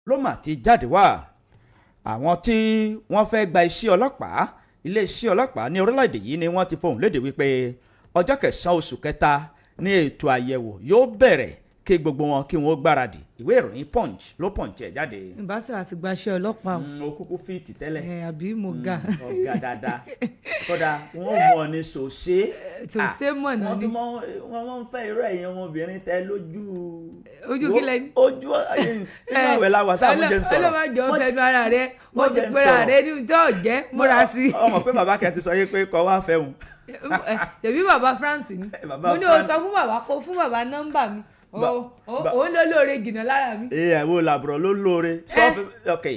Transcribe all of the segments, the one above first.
ló mà ti jáde wá. Àwọn tí wọ́n fẹ́ gba iṣẹ́ ọlọ́pàá iléeṣẹ́ ọlọ́pàá ní orílẹ̀-èdè yìí ni wọ́n ti fohùn léde wípé ọjọ́ 9 oṣù kẹta ní ètò àyẹ̀wò yóò bẹ̀rẹ̀ kí gbogbo wọn kí wọ́n gbáradì. Ìwé ìròyìn punch ló punch ẹ̀ jáde. ìbáṣe àti gbaṣẹ́ ọlọ́pàá o kúkú fíìtì tẹ́lẹ̀. àbí mo ga. ọ̀gá dáadáa kódà wọ́n mọ̀ ní sòṣé. sòṣé mọ̀ náà ni. wọ́n máa ń fẹ́ irú ẹ̀yin ọmọbìnrin tẹ lójú. ojú kílẹ̀ ni. ojú nínú àwẹ̀ la wà sáà mo jẹ́ ń sọ̀rọ̀. ọlọ́mọdé fẹnu ara rẹ wọ́n ti pẹ́ra rẹ ní ìjọ ọ̀jẹ́ múra sí. ọmọ pé bàbá kẹ́ ti sọ yé pé kọ́ wá fẹ́ wọn. tẹ̀bí bàbá France ni mo ní o sọ fún bàbá kó fún bàbá nọ́mbà mi òun ló lóore jìnnà lára mi. wo làbúrò ló lóore. ok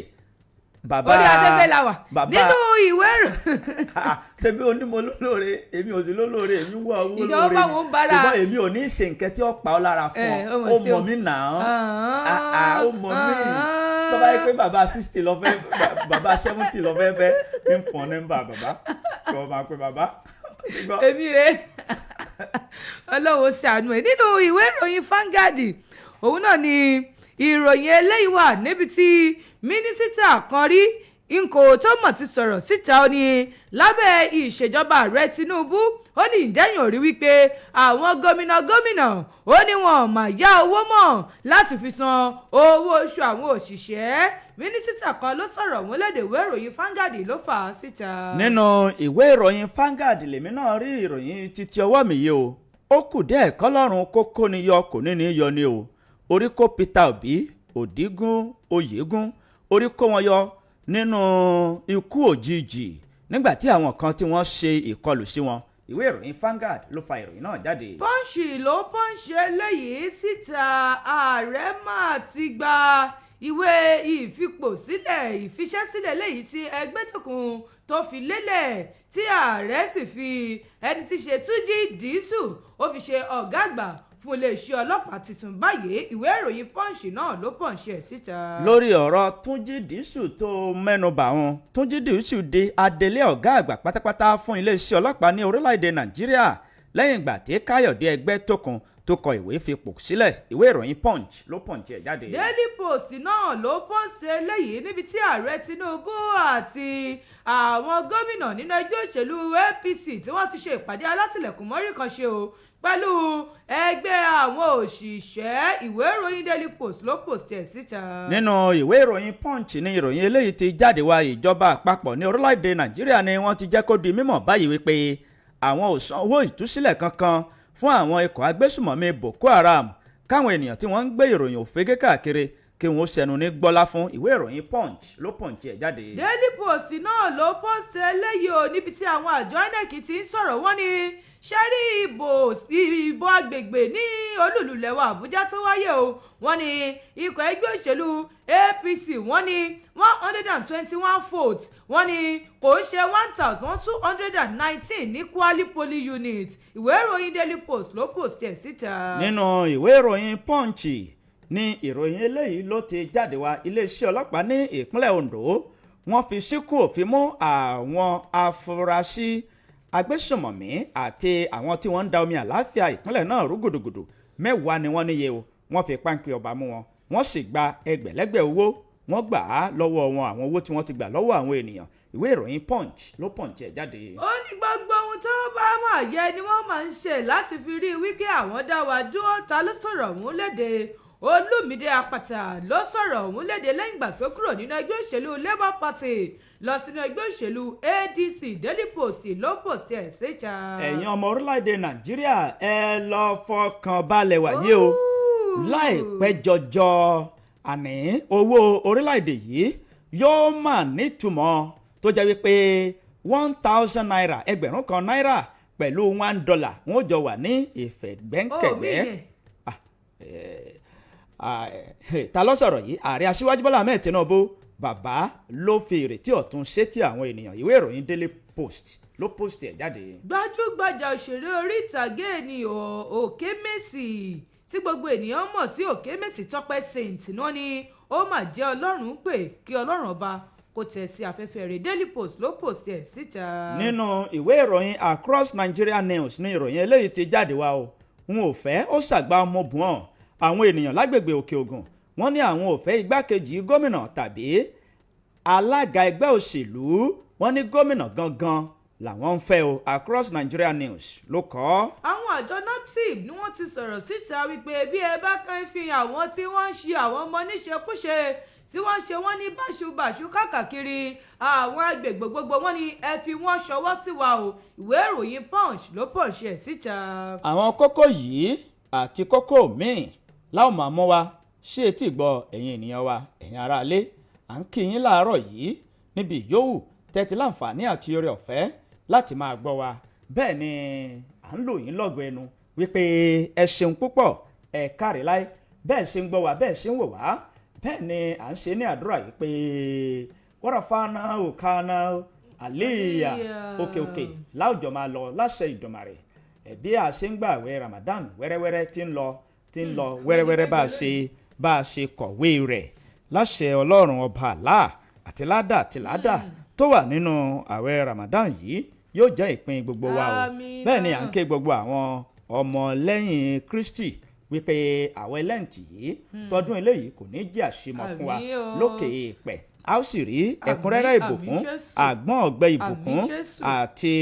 bàbá orí afẹ́fẹ́ la wà nínú ìwé ìròyìn. ṣe bí onímọ̀ ló lóore èmi ò sí ló lóore èmi wọ owó lóore ìjọba báwọn ń bára ṣùgbọ́n èmi ò ní ṣe nǹkan tí ó pa ọ́ lára fún ọ ó mọ̀ mí nà án ó mọ̀ mí tó bá yẹ pé bàbá 60 lọ fẹ́ bàbá 70 lọ fẹ́ fẹ́ ń fọ́n nẹ́mbà bàbá kọ́ máa pe bàbá. èmi rèé ọlọ́wọ́ ṣàánú ẹ̀ nínú ìwé ìròyìn Vanguard òun náà ni ìròyìn eléyìí wà níbi tí mínísítà kan rí Nko tó mọ̀ ti sọ̀rọ̀ síta ó ní lábẹ́ ìṣèjọba ààrẹ Tinubu ó ní ìdẹ́yìn òrí wípé àwọn gómìnà ó ní wọn mà yá owó mọ́ láti fi san owó oṣù àwọn òṣìṣẹ́ mínísítà kan ló sọ̀rọ̀ wọn lédè ìwé ìròyìn Vanguard ló fà á síta. nínú ìwé ìròyìn Vanguard lèmi náà rí ìròyìn títí ọwọ́ mi yìí o ó kù díẹ̀ kọ́lọ́run kókó ni yọ kò ní yọ ni o orí kó Peter Obi Òdígún Oyègún orí kó wọn yọ nínú ikú òjijì nígbà tí àwọn kan tí wọ́n ṣe ìkọlù sí wọn ìwé ìròyìn Vanguard ló fa ìròyìn náà jáde. Pọ́ǹṣì ló pọ́ǹṣì eléyìí síta ààrẹ máa ti gba ìwé ìfipòsílẹ̀ ìfiṣẹ́sílẹ̀ léyìí tí Ẹgbẹ́tókùn tó fi lélẹ̀ tí ààrẹ sì fi ẹni tí ṣe Túnjí Dìísù ó fi ṣe ọ̀gá àgbà fún iléeṣẹ́ ọlọ́pàá tuntun báyìí ìwé ìròyìn Punch náà ló pọ̀nṣẹ́ ẹ̀ síta. lórí ọ̀rọ̀ Túnjí Dìísù tó mẹ́nubà wọn Túnjí Dìísù di adelé ọ̀gá àgbà pátápátá fún iléeṣẹ́ ọlọ́pàá ní orílẹ̀-èdè Nàìjíríà lẹ́yìn ìgbà tí Káyọ̀dé Ẹgbẹ́tókun tó kọ ìwé fipò sílẹ̀ ìwé ìròyìn Punch ló pọ̀nṣẹ́ ẹ̀ jáde. Daily Post náà ló pọ́sì eléyìí níbi tí ààrẹ Tinubu àti àwọn gómìnà nínú ẹgbẹ́ òṣèlú APC tí wọ́n ti ṣe ìpàdé alátìlẹ̀kùn mọ́rí kan ṣe o pẹ̀lú ẹgbẹ́ àwọn òṣìṣẹ́ ìwé ìròyìn Daily Post ló pòsì ẹ̀ síta. nínú ìwé ìròyìn Punch ní ìròyìn eléyìí ti jáde wá ìjọba àpapọ̀ ní orílẹ̀-èdè Nàìjíríà ni wọ́n ti jẹ́ kó di mímọ̀ báyìí wípé àwọn ò san owó ìtúsílẹ̀ kankan fún àwọn ikọ̀ agbésùmọ̀mí Boko Haram káwọn ènìyàn tí wọ́n ń gbé ìròyìn òfégé káàkiri kí wọ́n ṣẹnu ní gbọ́lá fún ìwé ìròyìn Punch ló Punch ẹ̀ jáde. Daily Post náà ló post eléyìí o níbi tí àwọn àjọ INEC ti ń sọ̀rọ̀ wọ́n ní ṣẹ́rí ìbò agbègbè ní olúùlú lẹ́wà Àbújá tó wáyé o wọ́n ní ikọ̀ ẹgbẹ́ òṣèlú APC wọ́n ní 121 votes wọ́n ní kò ń ṣe 1219 ní Kwali polling unit ìwé ìròyìn Daily Post ló post ẹ̀ síta. nínú ìwé ìròyìn Punch ní ìròyìn eléyìí ló ti jáde wá iléeṣẹ́ ọlọ́pàá ní ìpínlẹ̀ Ondo wọ́n fi síkú òfin mú àwọn afurasí agbésùmọ̀mí àti àwọn tí wọ́n ń da omi àláfíà ìpínlẹ̀ náà rú gùdùgùdù 10 ni wọ́n níye o wọ́n fi páńpẹ́ ọba mú wọn wọ́n sì gba ẹgbẹ̀lẹ́gbẹ̀ owó wọ́n gbà á lọ́wọ́ wọn àwọn owó tí wọ́n ti gbà lọ́wọ́ àwọn ènìyàn ìwé ìròyìn Punch ló Punch ẹ̀ jáde. ó ní gbogbo ohun tó bá máa yẹ ni wọ́n máa ń ṣe láti fi rí wípé àwọn dá wa dúró ta ló sọ̀rọ̀ ọ̀hún léde Olúmídé Àpàtà ló sọ̀rọ̀ ọ̀hún léde lẹ́yìn ìgbà tó kúrò nínú ẹgbẹ́ òṣèlú Labour Party lọ sínú ẹgbẹ́ òṣèlú ADC Daily Post ló post ẹ̀ síta. ẹ̀yin ọmọ orílẹ̀-èdè Nàìjíríà ẹ lọ fọkàn balẹ̀ wáyé o láìpẹ́ jọjọ àní owó orílẹ̀-èdè yìí yóò mà nítumọ̀ tó jẹ́ wípé 1000 naira ẹgbẹ̀rún kan náírà pẹ̀lú $1 wọ́n jọ wà ní ìfẹ̀gbẹ́kẹ̀gbẹ́. Ta ló sọ̀rọ̀ yìí ààrẹ aṣíwájú Bọ́lá Ahmed Tinubu bàbá ló fi ìrètí ọ̀tun sétí àwọn ènìyàn ìwé ìròyìn Daily Post ló post ẹ̀ jáde. gbajúgbajà òṣèré orí ìtàgé ni Òkèmẹ́sì tí gbogbo ènìyàn mọ̀ sí Òkèmẹ́sì Tọ́pẹ́ Saint náà ni ó mà jẹ́ Ọlọ́run pè kí Ọlọ́run ọba kò tẹ̀ sí afẹ́fẹ́ rẹ̀ Daily Post ló post ẹ̀ síta. nínú ìwé ìròyìn Across Nigeria News ní ìròyìn eléyìí ti jáde wá o n ò fẹ́ ó ṣàgbá ọmọbùn àwọn ènìyàn lágbègbè Òkè Ògùn wọ́n ní àwọn ò fẹ́ igbákejì gómìnà tàbí alága ẹgbẹ́ òṣèlú, wọ́n ní gómìnà gangan làwọn ń fẹ́ o. Across Nigeria News ló kọ. àwọn àjọ napsip ni wọ́n ti sọ̀rọ̀ síta wípé bí ẹ bá kàn fi àwọn tí wọ́n ń ṣe àwọn ọmọ níṣekúṣe tí wọ́n ń ṣe wọ́n ní báṣubàṣu káàkiri àwọn agbègbè gbogbo, wọ́n ní ẹ fi wọ́n ṣọwọ́ sí wa o. ìwé ìròyìn punch ló punch ẹ̀ síta. àwọn kókó yìí àti kókó míì láwọn máa mú wa ṣé etí gbọ́ ẹ̀yin ènìyàn wa, ẹ̀yin aráalé, à ń kí yín láàárọ̀ yìí níbi ìyówù tẹ́tí láǹfààní àti oore ọ̀fẹ́ láti máa gbọ́ wa. bẹ́ẹ̀ ni à ń lò yín lọ́gọ̀ ẹnu wípé ẹ ṣeun púpọ̀, ẹ káre láé, bẹ́ẹ̀ ṣe ń gbọ́ wa, bẹ́ẹ̀ ṣe ń wò wá. bẹ́ẹ̀ ni à ń ṣe ní àdúrà yìí pé wọ́rọ̀fáná òkáná àléèyà òkè òkè láwùjọ máa lọ láṣẹ Ìdùmarè. bí a ṣe ń gbààwẹ̀ Ramadan wẹ́rẹ́wẹ́rẹ́ tí ń lọ wẹ́rẹ́wẹ́rẹ́ bá a ṣe kọ̀wé rẹ̀ láṣẹ Ọlọ́run ọba Allah àti ládà tó wà nínú àwẹ̀ Ramadan yìí yóò jẹ́ ìpín gbogbo wa o. bẹ́ẹ̀ ni à ń ké gbogbo àwọn ọmọlẹ́yìn Kristi wípé àwẹ̀ Lẹ́ǹtì yìí tọdún eléyìí kò ní jẹ́ àṣemọ fún wa lókè èèpẹ̀. a ó sì rí ẹ̀kúnrẹ́rẹ́ ìbùkún, àgbọ̀n ọ̀gbẹ́ ìbùkún àti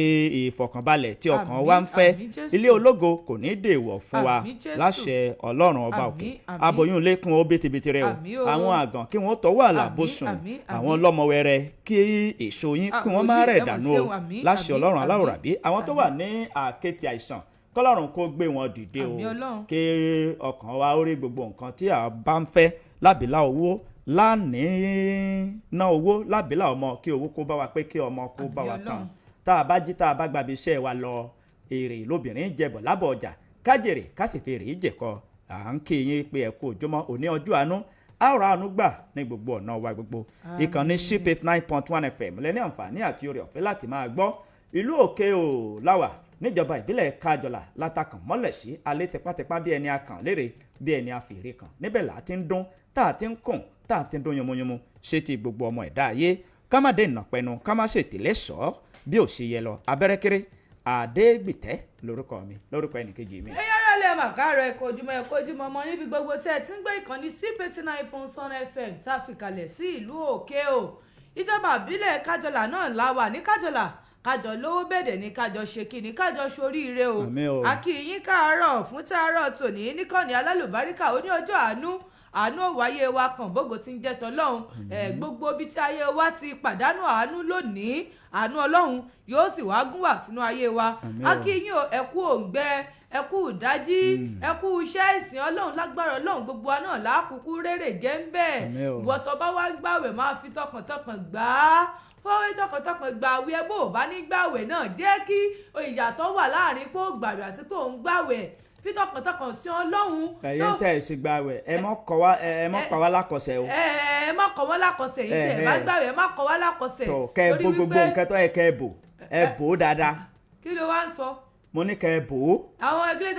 ìfọ̀kànbalẹ̀ tí ọkàn wa ń fẹ́. ilé ológo kò ní dèwọ̀ fún wa láṣẹ Ọlọ́run ọba òkè. aboyún lẹ́kùn ó bìtìbìtì rẹ o. àwọn àgàn kí wọ́n tọ́wọ́ àlàbòsùn, àwọn ọlọ́mọ wẹrẹ kí èso yín kí wọ́n má rẹ̀ dànù o láṣẹ Ọlọ́run aláwòrábí. àwọn tó wà ní àkéte àìsàn kọ́lọ́run kó gbé wọn dìde o, kí ọkàn wa ó rí gbogbo nǹkan tí a bá ń fẹ́ lábìlá owó ná owó lábìlá ọmọ, kí owó kó bá wa pé kí ọmọ kó bá wa tán. tá a bá jí tá a bá gbabi iṣẹ́ wa lọ, èrè lóbìnrin jẹbọ̀ lábọ̀ ọjà, kájèrè ká sì fi èrè jẹ̀kọ. à ń kí yín pé ẹ kú òjúmọ́ òní ọjọ́ àánú, àrà àánú gbà ní gbogbo ọ̀nà wa gbogbo. ìkànnì Ship 89.1 FM lẹ́ni àǹfààní àti oore ọ̀fẹ́ láti máa gbọ́. ìlú òkè ò láwà níjọba ìbílẹ̀ kájọlà látàkàn mọ́lẹ̀ sí alẹ́ tipátipá bí ẹni akàn lérè bí ẹni afèrè kan. níbẹ̀ là á ti ń dún, tá a ti ń kùn, tá a ti ń dún yomoyomo ṣé ti gbogbo ọmọ ẹ̀dá ayé. ká má dé ìnàpẹnu, ká má ṣètìlẹ́ sọ bí ò ṣe yẹ lọ. abẹ́rẹ́kéré Adégbìtẹ́ lórúkọ mi, lórúkọ ẹnìkejì mi. ẹ̀yin ará ilé màkàrọ̀ ẹ̀kọ́ ojúmọ́ ọmọ níbi gbogbo tẹ́ ẹ ti ń gbé ìkànnì Ship 89.1 FM tá a fi kalẹ̀ sí ìlú òkè o. ìjọba ìbílẹ̀ kájọlà náà la wà ní kájọlà, kájọ lówó bẹ̀dẹ̀ ní kájọ ṣe kíni, kájọ ṣoríire o. a kí yín káàárọ̀ fún tàárọ̀ tòní níkànnì alálùbáríkà ó ní ọjọ́ àánú wáyé wa kan bógo tí ń jẹ́ tọ́lọ́hún. gbogbo ibi tí ayé wa ti pàdánù àánú lónìí, àánú Ọlọ́run yóò sì wá gún wá sínú ayé wa. a kí yín o, ẹ kú òǹgbẹ, ẹ kú ìdájí, ẹ kú iṣẹ́ ìsìn Ọlọ́run, lágbára Ọlọ́run gbogbo wa náà lákùkù rere jẹ́ ń bẹ́ẹ̀. ìwọ tó bá wá ń gbàwẹ̀ máa fi tọkàntọkàn gbà á, fọwọ́ tọkàntọkàn gbà àwẹ̀ ẹ bó o bá ní gbàwẹ̀ náà jẹ́ kí ìyàtọ̀ wà láàrin pé ó gbàwẹ̀ àti pé ó ń gbàwẹ̀. fi tọkàntọkàn sí Ọlọ́run. ẹ̀yin tẹ́ ẹ sì gbàwẹ̀ ẹ mọ́ kọ́ wa lákọsẹ̀ o. ẹ má kọ́ wọn lákọsẹ̀ yìí tẹ̀ ẹ bá gbàwẹ̀ ẹ má kọ́ wa lákọsẹ̀. tó kẹ́ ẹ bó gbogbo nǹkan tó yẹ kẹ́ ẹ bò ó dáadáa. kí ló wá ń sọ. mo ní kẹ́ ẹ bò ó. àwọn ẹgbẹ́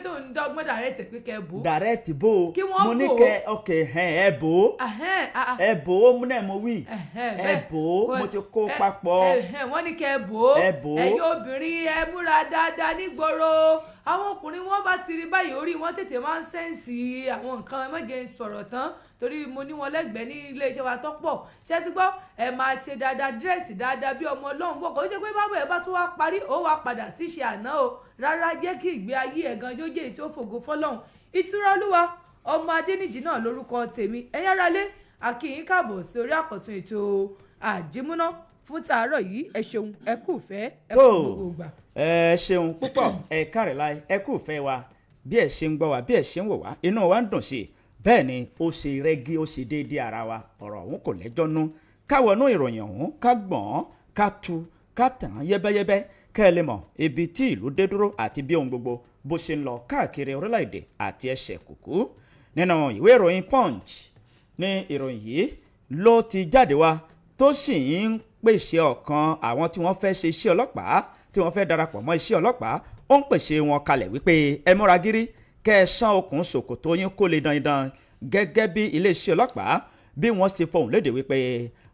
tó ń dọ́gbọ́n dàrẹ́tì pé kẹ́ ẹ bò ó. dàrẹ́tì bò ó. kí wọ́n bò ó. mo ní kẹ́ ẹ bò ó. ẹ bò ó múnẹ̀ mo wí. ẹ bò ó mo ti kó papọ̀. wọ́n ní kẹ́ ẹ bò ó. ẹ̀yin obìnrin ẹ múra dáadáa nígboro. àwọn ọkùnrin wọn bá ti rí báyìí orí wọn tètè máa ń sẹ́ǹsì àwọn nǹkan ẹ má jẹ́ sọ̀rọ̀ tán torí mo ní wọn lẹ́gbẹ̀ẹ́ ní iléeṣẹ́ wa tó pọ̀. ṣé ti gbọ́ ẹ máa ṣe dáadáa dírẹ́sì dáadáa bí ọmọ Ọlọ́run bọ̀ kò ṣe pé báwo ẹ bá tún wá parí ó wá padà síṣe àná o. rárá jẹ́ kí ìgbé ayé ẹ̀ gan jójé tí ó fògo fọ́lọ́run. Ìtura Olúwa ọmọ Adéníjì náà lórúkọ tèmi. ẹ̀yin aráalé a kí yín káàbọ̀ sí orí àkọ́tún ètò àjímúná fún tàárọ̀ yìí. ẹ ṣeun, ẹ kú ìfẹ́, ẹ kú gbogbo ìgbà. ẹ ṣeun púpọ̀, ẹ káre láì, ẹ kú ìfẹ́ wa bí ẹ ṣe ń gbọ́ wa bí ẹ ṣe ń wò wá, inú wa ń dùn sí i. bẹ́ẹ̀ ni ó ṣe rẹ́gí, ó ṣe déédéé ara wa. ọ̀rọ̀ ọ̀hún kò lẹ́jọ́ nú. ká wọnú ìròyìn ọ̀hún, ká gbọ̀n, ká tu, ká tàn án yẹ́bẹ́yẹ́bẹ́ kẹ́ ẹ lè mọ̀ ibi tí ìlú dé dúró àti bí ohun gbogbo bó ṣe ń lọ káàkiri orílẹ̀-èdè àti ẹsẹ̀ kùkú. nínú ìwé ìròyìn Punch ní ìròyìn yìí ló ti jáde wá tó sì ń pèsè ọ̀kan àwọn tí wọ́n fẹ́ ṣe iṣẹ́ ọlọ́pàá, tí wọ́n fẹ́ darapọ̀ mọ́ iṣẹ́ ọlọ́pàá. ó ń pèsè wọn kalẹ̀ wípé ẹ múra gírí kẹ́ ẹ sán okùn ṣòkòtò yín kó lè dandan, gẹ́gẹ́ bí iléeṣẹ́ ọlọ́pàá bí wọ́n ṣe fọhùn lédè wípé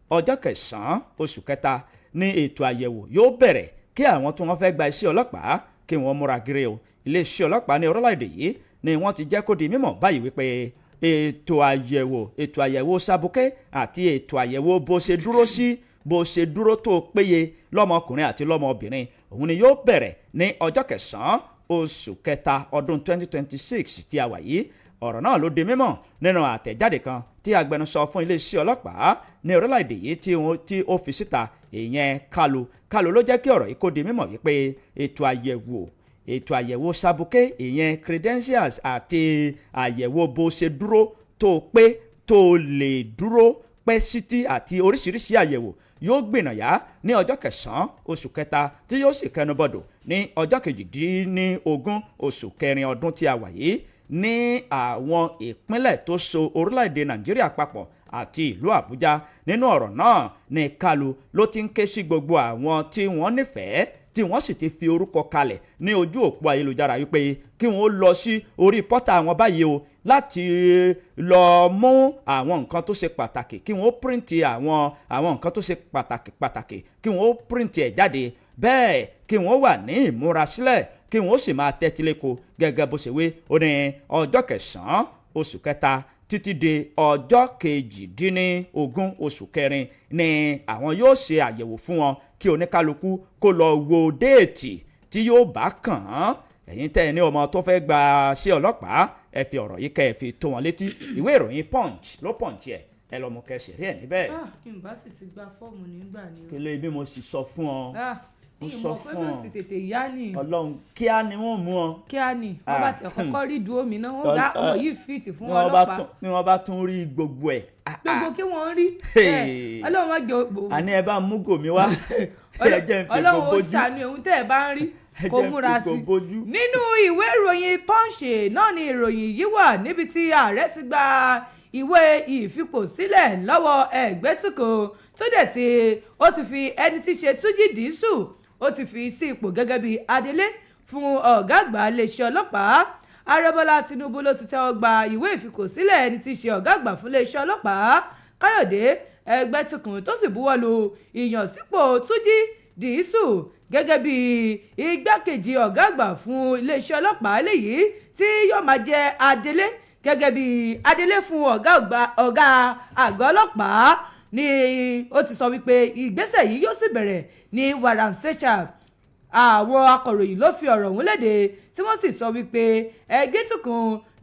ọjọ́ 9 oṣù kẹta ní ètò àyẹ̀wò yóò bẹ̀rẹ̀ kí àwọn tí wọ́n fẹ́ gba iṣẹ́ ọlọ́pàá kí wọ́n múra gírí o. iléeṣẹ́ ọlọ́pàá ní orílẹ̀-èdè yìí ni wọ́n ti jẹ́ kó di mímọ̀ báyìí wípé ètò àyẹ̀wò sabuké àti ètò àyẹ̀wò bó ṣe dúró tó péye lọ́mọkùnrin àti lọ́mọbìnrin òun ni yóò bẹ̀rẹ̀ ní ọjọ́ kẹsàn-án oṣù kẹta ọdún 2026 tí a wà yìí. ọ̀rọ̀ náà ló di mímọ̀ nínú àtẹ̀jáde kan tí agbẹnusọ fún iléeṣẹ́ ọlọ́pàá ní orílẹ̀-èdè yìí tí ó fi síta, ìyẹn Kalu ló jẹ́ kí ọ̀rọ̀ yìí kó di mímọ̀ wípé ètò àyẹ̀wò sabuké ìyẹn credentials àti àyẹ̀wò bó ṣe dúró tó pé tó lè dúró pẹ́ sítí àti oríṣiríṣi àyẹ̀wò yóò gbìnàyà ní ọjọ́ kẹsàn-án oṣù kẹta tí yóò sì kẹnubọ̀dọ̀ ní ọjọ́ kejìdínlógún oṣù kẹrin ọdún tí a wà yìí ní àwọn ìpínlẹ̀ tó so orílẹ̀-èdè Nàìjíríà papọ̀ àti ìlú Àbújá. nínú ọ̀rọ̀ náà ní Kalu ló ti ń ké sí gbogbo àwọn tí wọ́n nífẹ̀ẹ́ tí wọ́n sì ti fi orúkọ kalẹ̀ ní ojú òpó ayélujára wípé kí wọ́n lọ sí orí pọ́tà wọn báyìí o láti lọ mú àwọn nǹkan tó ṣe pàtàkì kí wọ́n píríǹtì àwọn nǹkan tó ṣe pàtàkì kí wọ́n píríǹtì ẹ̀ jáde bẹ́ẹ̀ kí wọ́n wà ní ìmúrasílẹ̀ kí wọ́n sì máa tẹ́tí lẹ́kọ̀ọ́ gẹ́gẹ́ bó ṣe wé ó ní ọjọ́ kẹsàn-án oṣù kẹta títí di ọjọ́ kejìdínlógún oṣù kẹrin ni àwọn yóò ṣe àyẹ̀wò fún wọn kí oníkálukú kó lọ wo déètì tí yóò bá kàn án. ẹ̀yin tẹ́ ẹ ní ọmọ tó fẹ́ gba sí ọlọ́pàá ẹ fi ọ̀rọ̀ yìí kẹ́ ẹ fi tó wọn létí. ìwé ìròyìn Punch ló Punch ẹ lọ́mọ kẹsì rí ẹ̀ níbẹ̀. ìbá sì ti gba fọ́ọ̀mù nígbà ni o. kí ló bí mo sì sọ fún ọ. mo sọ fún ọ tètè yá ni. Ọlọ́run kíá ni wọ́n mú ọ. kíá ni wọ́n bá tẹ̀ kọ́kọ́ rí ìdúró mi náà wọ́n gbá ọmọ yìí fìtì fún ọlọ́pàá. ni wọ́n bá tún rí gbogbo ẹ̀. gbogbo kí wọ́n rí. Ọlọ́run má jọ. àní ẹ bá mú gòmí wá. Ọlọ́run ó ṣàánú ohun tẹ́ ẹ bá ń rí kó múra sí. nínú ìwé ìròyìn Punch náà ni ìròyìn yìí wà níbi tí ààrẹ ti gba ìwé ìfipòsílẹ̀ lọ́wọ́ Ẹgbẹ́tùkù tó dẹ̀ tí ó ti fi ẹni tí ṣe Túnjí Dìísù ó ti fi sí ipò gẹ́gẹ́ bí adelé fún ọ̀gá àgbà iléeṣẹ́ ọlọ́pàá. Ààrẹ Bọ́lá Tinubu ló ti tẹ́wọ́ gba ìwé ìfikòsílẹ̀ ẹni tí ṣe ọ̀gá àgbà fún iléeṣẹ́ ọlọ́pàá Káyọ̀dé Ẹgbẹ́tùkù tó sì buwọ́lu ìyànsípò Túnjí Dìísù gẹ́gẹ́ bí igbákejì ọ̀gá àgbà fún iléeṣẹ́ ọlọ́pàá eléyìí tí yóò máa jẹ́ adelé gẹ́gẹ́ bí adelé fún ọ̀gá àgbà ọlọ́pàá ni ó ti sọ wípé ìgbésẹ̀ yìí yóò sì bẹ̀rẹ̀ ní wàràǹṣeṣà. àwọn akọ̀ròyìn ló fi ọ̀rọ̀ ọ̀hún léde tí wọ́n sì sọ wípé Ẹgbẹ́tùkù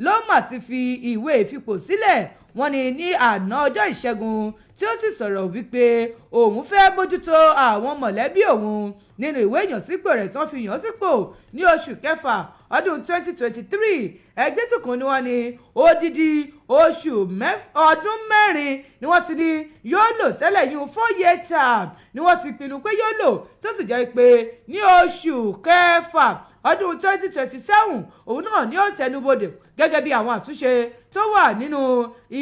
ló mà ti fi ìwé ìfipò sílẹ̀ wọ́n ní àná ọjọ́ ìṣẹ́gun tí ó sì sọ̀rọ̀ wípé òun fẹ́ bójútó àwọn mọ̀lẹ́bí òun nínú ìwé ìyànsípò rẹ̀ tí wọ́n fi yàn sípò ní oṣù kẹfà ọdún 2023. Ẹgbẹ́tùkù ni wọ́n ní odidi ọdún mẹ́rin ni wọ́n ti ní yóò lò tẹ́lẹ̀ yún 4-year term ni wọ́n ti pinnu pé yóò lò tó sì jẹ́ pé ní oṣù kẹfà ọdún 2027 òun náà ni ó tẹnubodè gẹ́gẹ́ bí àwọn àtúnṣe tó wà nínú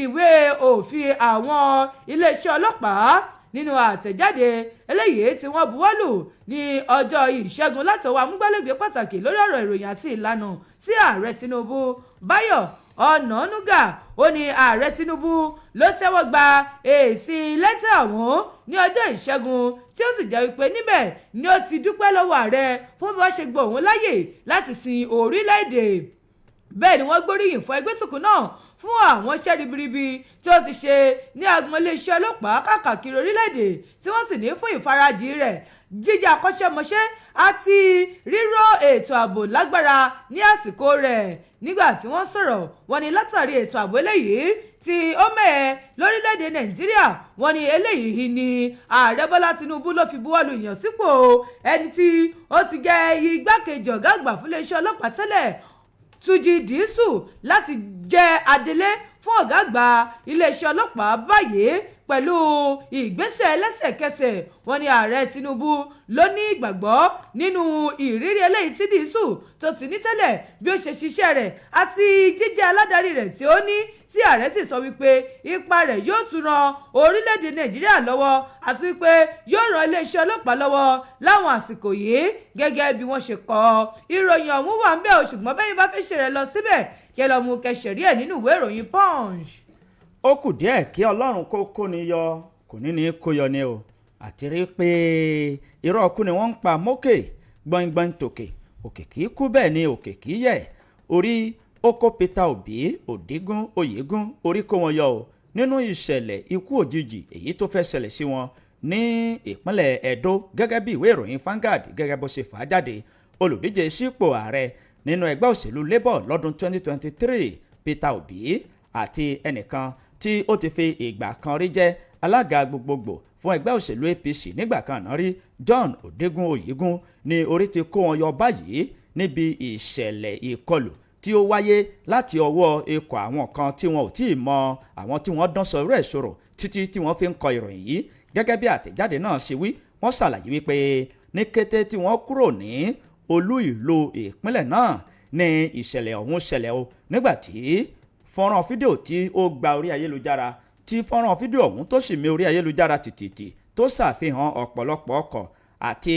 ìwé òfin àwọn iléeṣẹ́ ọlọ́pàá nínú àtẹ̀jáde eléyìí tí wọ́n buwọ́lù ní ọjọ́ ìṣẹ́gun látọwọ́ amúgbálẹ́gbẹ̀ẹ́ pàtàkì lórí ọ̀rọ̀ ìròyìn àti ìlànà sí ààrẹ Tinubu Báyọ̀ Ọ̀nànúgà ó ní ààrẹ Tinubu ló tẹ́wọ́ gba èsì lẹ́tà ọ̀hún ní ọjọ́ ìṣẹ́gun tí ó sì jẹ́ wípé níbẹ̀ ni ó ti dúpẹ́ lọ́wọ́ ààrẹ fún bí wọ́n ṣe gbọ́ òun láyè láti sin orílẹ̀-èdè. bẹ́ẹ̀ ni wọ́n gbóríyìn fún Ẹgbẹ́tùkù náà fún àwọn iṣẹ́ ribiribi tí ó ti ṣe ní agbọn iléeṣẹ́ ọlọ́pàá káàkiri orílẹ̀-èdè tí wọ́n sì ní fún ìfarajì rẹ̀ jíjẹ́ akọ́ṣẹ́mọṣẹ́ àti ríró ètò ààbò lágbára ní àsìkò rẹ̀. nígbà tí wọ́n sọ̀rọ̀ wọ́n ní látàrí ètò ààbò eléyìí tí ó mẹ́ẹ̀ lórílẹ̀‐èdè Nàìjíríà wọ́n ní eléyìí ni ààrẹ Bọ́lá Tinubu ló fi buwọ́lu ìyànsípò ẹni tí ó ti jẹ́ igbákejì ọ̀gá àgbà fún iléeṣẹ́ ọlọ́pàá tẹ́lẹ̀ Túnjí Dìísù láti jẹ́ adelé fún ọ̀gá àgbà iléeṣẹ́ ọlọ́pàá báyìí pẹ̀lú ìgbésẹ̀ lẹ́sẹ̀kẹsẹ̀. wọ́n ní ààrẹ Tinubu ló ní ìgbàgbọ́ nínú ìrírí eléyìí tí Dìísù tó ti ní tẹ́lẹ̀ bí ó ṣe ṣiṣẹ́ rẹ̀ àti jíjẹ́ aládarí rẹ̀ tí ó ní tí ààrẹ sì sọ wípé ipa rẹ̀ yóò tún ran orílẹ̀-èdè Nàìjíríà lọ́wọ́ àti wípé yóò ran iléeṣẹ́ ọlọ́pàá lọ́wọ́ láwọn àsìkò yìí gẹ́gẹ́ bí wọ́n ṣe kọ. ìròyìn ọ̀hún wà ń bẹ̀ o ṣùgbọ́n bẹ́yìn bá fẹ́ ṣe rẹ̀ lọ síbẹ̀ kí ẹ lọ mú kẹsẹ̀rí ẹ̀ nínú ìwé ìròyìn Punch. ó kù díẹ̀ kí Ọlọ́run kó ni yọ kò ní kó yọ ni o àti rí pé irọ́ ọkú ni wọ́n ń pa mókè gbọ̀ngbọ̀n tòkè òkè kì í kú bẹ́ẹ̀ ni òkè kì í yẹ̀ orí ó kó Peter Obi, Odigun, Oyegun orí kó wọn yọ o nínú ìṣẹ̀lẹ̀ ikú òjijì èyí tó fẹ́ ṣẹlẹ̀ sí wọn ní ìpínlẹ̀ Edo gẹ́gẹ́ bí ìwé ìròyìn Vanguard gẹ́gẹ́ bó ṣe fà á jáde. Olùdíje sípò ààrẹ nínú ẹgbẹ́ òṣèlú Labour lọ́dún 2023 Peter Obi àti ẹnìkan tí ó ti fi ìgbà kan rí jẹ́ alága gbogbogbò fún ẹgbẹ́ òṣèlú APC nígbà kan náà rí John Odigun Oyegun ní orí ti kó wọn yọ báyìí níbi ìṣẹ̀lẹ̀ ìkọlù tí ó wáyé láti ọwọ́ ikọ̀ àwọn kan tí wọn ò tí ì mọ àwọn tí wọ́n dán sọ̀rọ̀ ẹ̀ sọ̀rọ̀ títí tí wọ́n fi ń kọ ìròyìn yìí. Gẹ́gẹ́ bí àtẹ̀jáde náà ṣe wí, wọ́n ṣàlàyé wípé ní kété tí wọ́n kúrò ní olú ìlú ìpínlẹ̀ náà ní ìṣẹ̀lẹ̀ ọ̀hún ṣẹlẹ̀ o nígbà tí fọ́nrán fídíò tí ó gba orí ayélujára tí fọ́nrán fídíò ọ̀hún tó sì mì orí ayélujára tìtìtì tó ṣàfihàn ọ̀pọ̀lọpọ̀ ọkọ̀ àti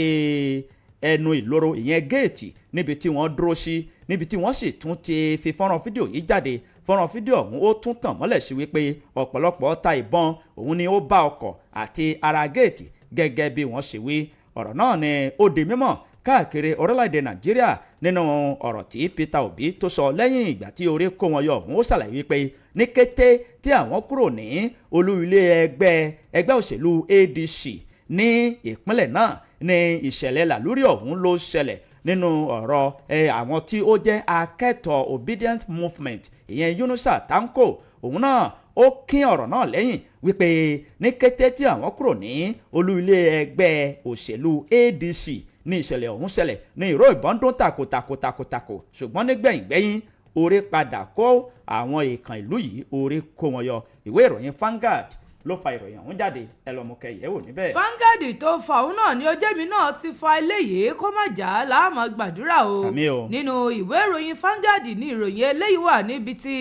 ẹnu ìloro ìyẹn géètì níbi tí wọ́n dúró sí níbi tí wọ́n sì tún ti fi fọ́nrán fídíò yìí jáde. Fọ́nrán fídíò ọ̀hún ó tún tàn mọ́lẹ̀ sí wípé ọ̀pọ̀lọpọ̀ ọta ìbọn òun ni ó bá ọkọ̀ àti ara géètì gẹ́gẹ́ bí wọ́n ṣe wí. Ọ̀rọ̀ náà ni ó di mímọ̀ káàkiri orílẹ̀-èdè Nàìjíríà nínú ọ̀rọ̀ tí Peter Obi tó sọ lẹ́yìn ìgbà tí orí kó wọn yọ ọ̀hún. Ó ṣàlàyé wípé ní kété tí àwọn kúrò ní olú ilé ẹgbẹ́ òṣèlú ADC ní ìpínlẹ̀ náà ní ìṣẹ̀lẹ̀ làlúrí ọ̀hún ló ṣẹlẹ̀ nínú ọ̀rọ̀ àwọn tí ó jẹ́ akẹ́tọ̀ Obedient Movement ìyẹn Yunusa Tanko. Òun náà ó kín ọ̀rọ̀ náà lẹ́yìn wípé ní kété tí àwọn kúrò ní olú ilé ẹgbẹ́ òṣèlú ADC ní ìṣẹ̀lẹ̀ ọ̀hún ṣẹlẹ̀ ní ìró ìbọn dún takotako ṣùgbọ́n nígbẹ̀yìngbẹ́yìn orí padà kó àwọn èèkàn ìlú yìí orí kó wọn yọ. Ìwé ìròyìn Vanguard ló fa ìròyìn ọ̀hún jáde ẹ lọ mú kẹyẹ̀wò níbẹ̀. Vanguard tó fa òun náà ni ojẹ́mi náà ti fa eléyìí kó má jà á láàmú gbàdúrà o. Nínú ìwé ìròyìn Vanguard ní ìròyìn eléyìí wà níbi tí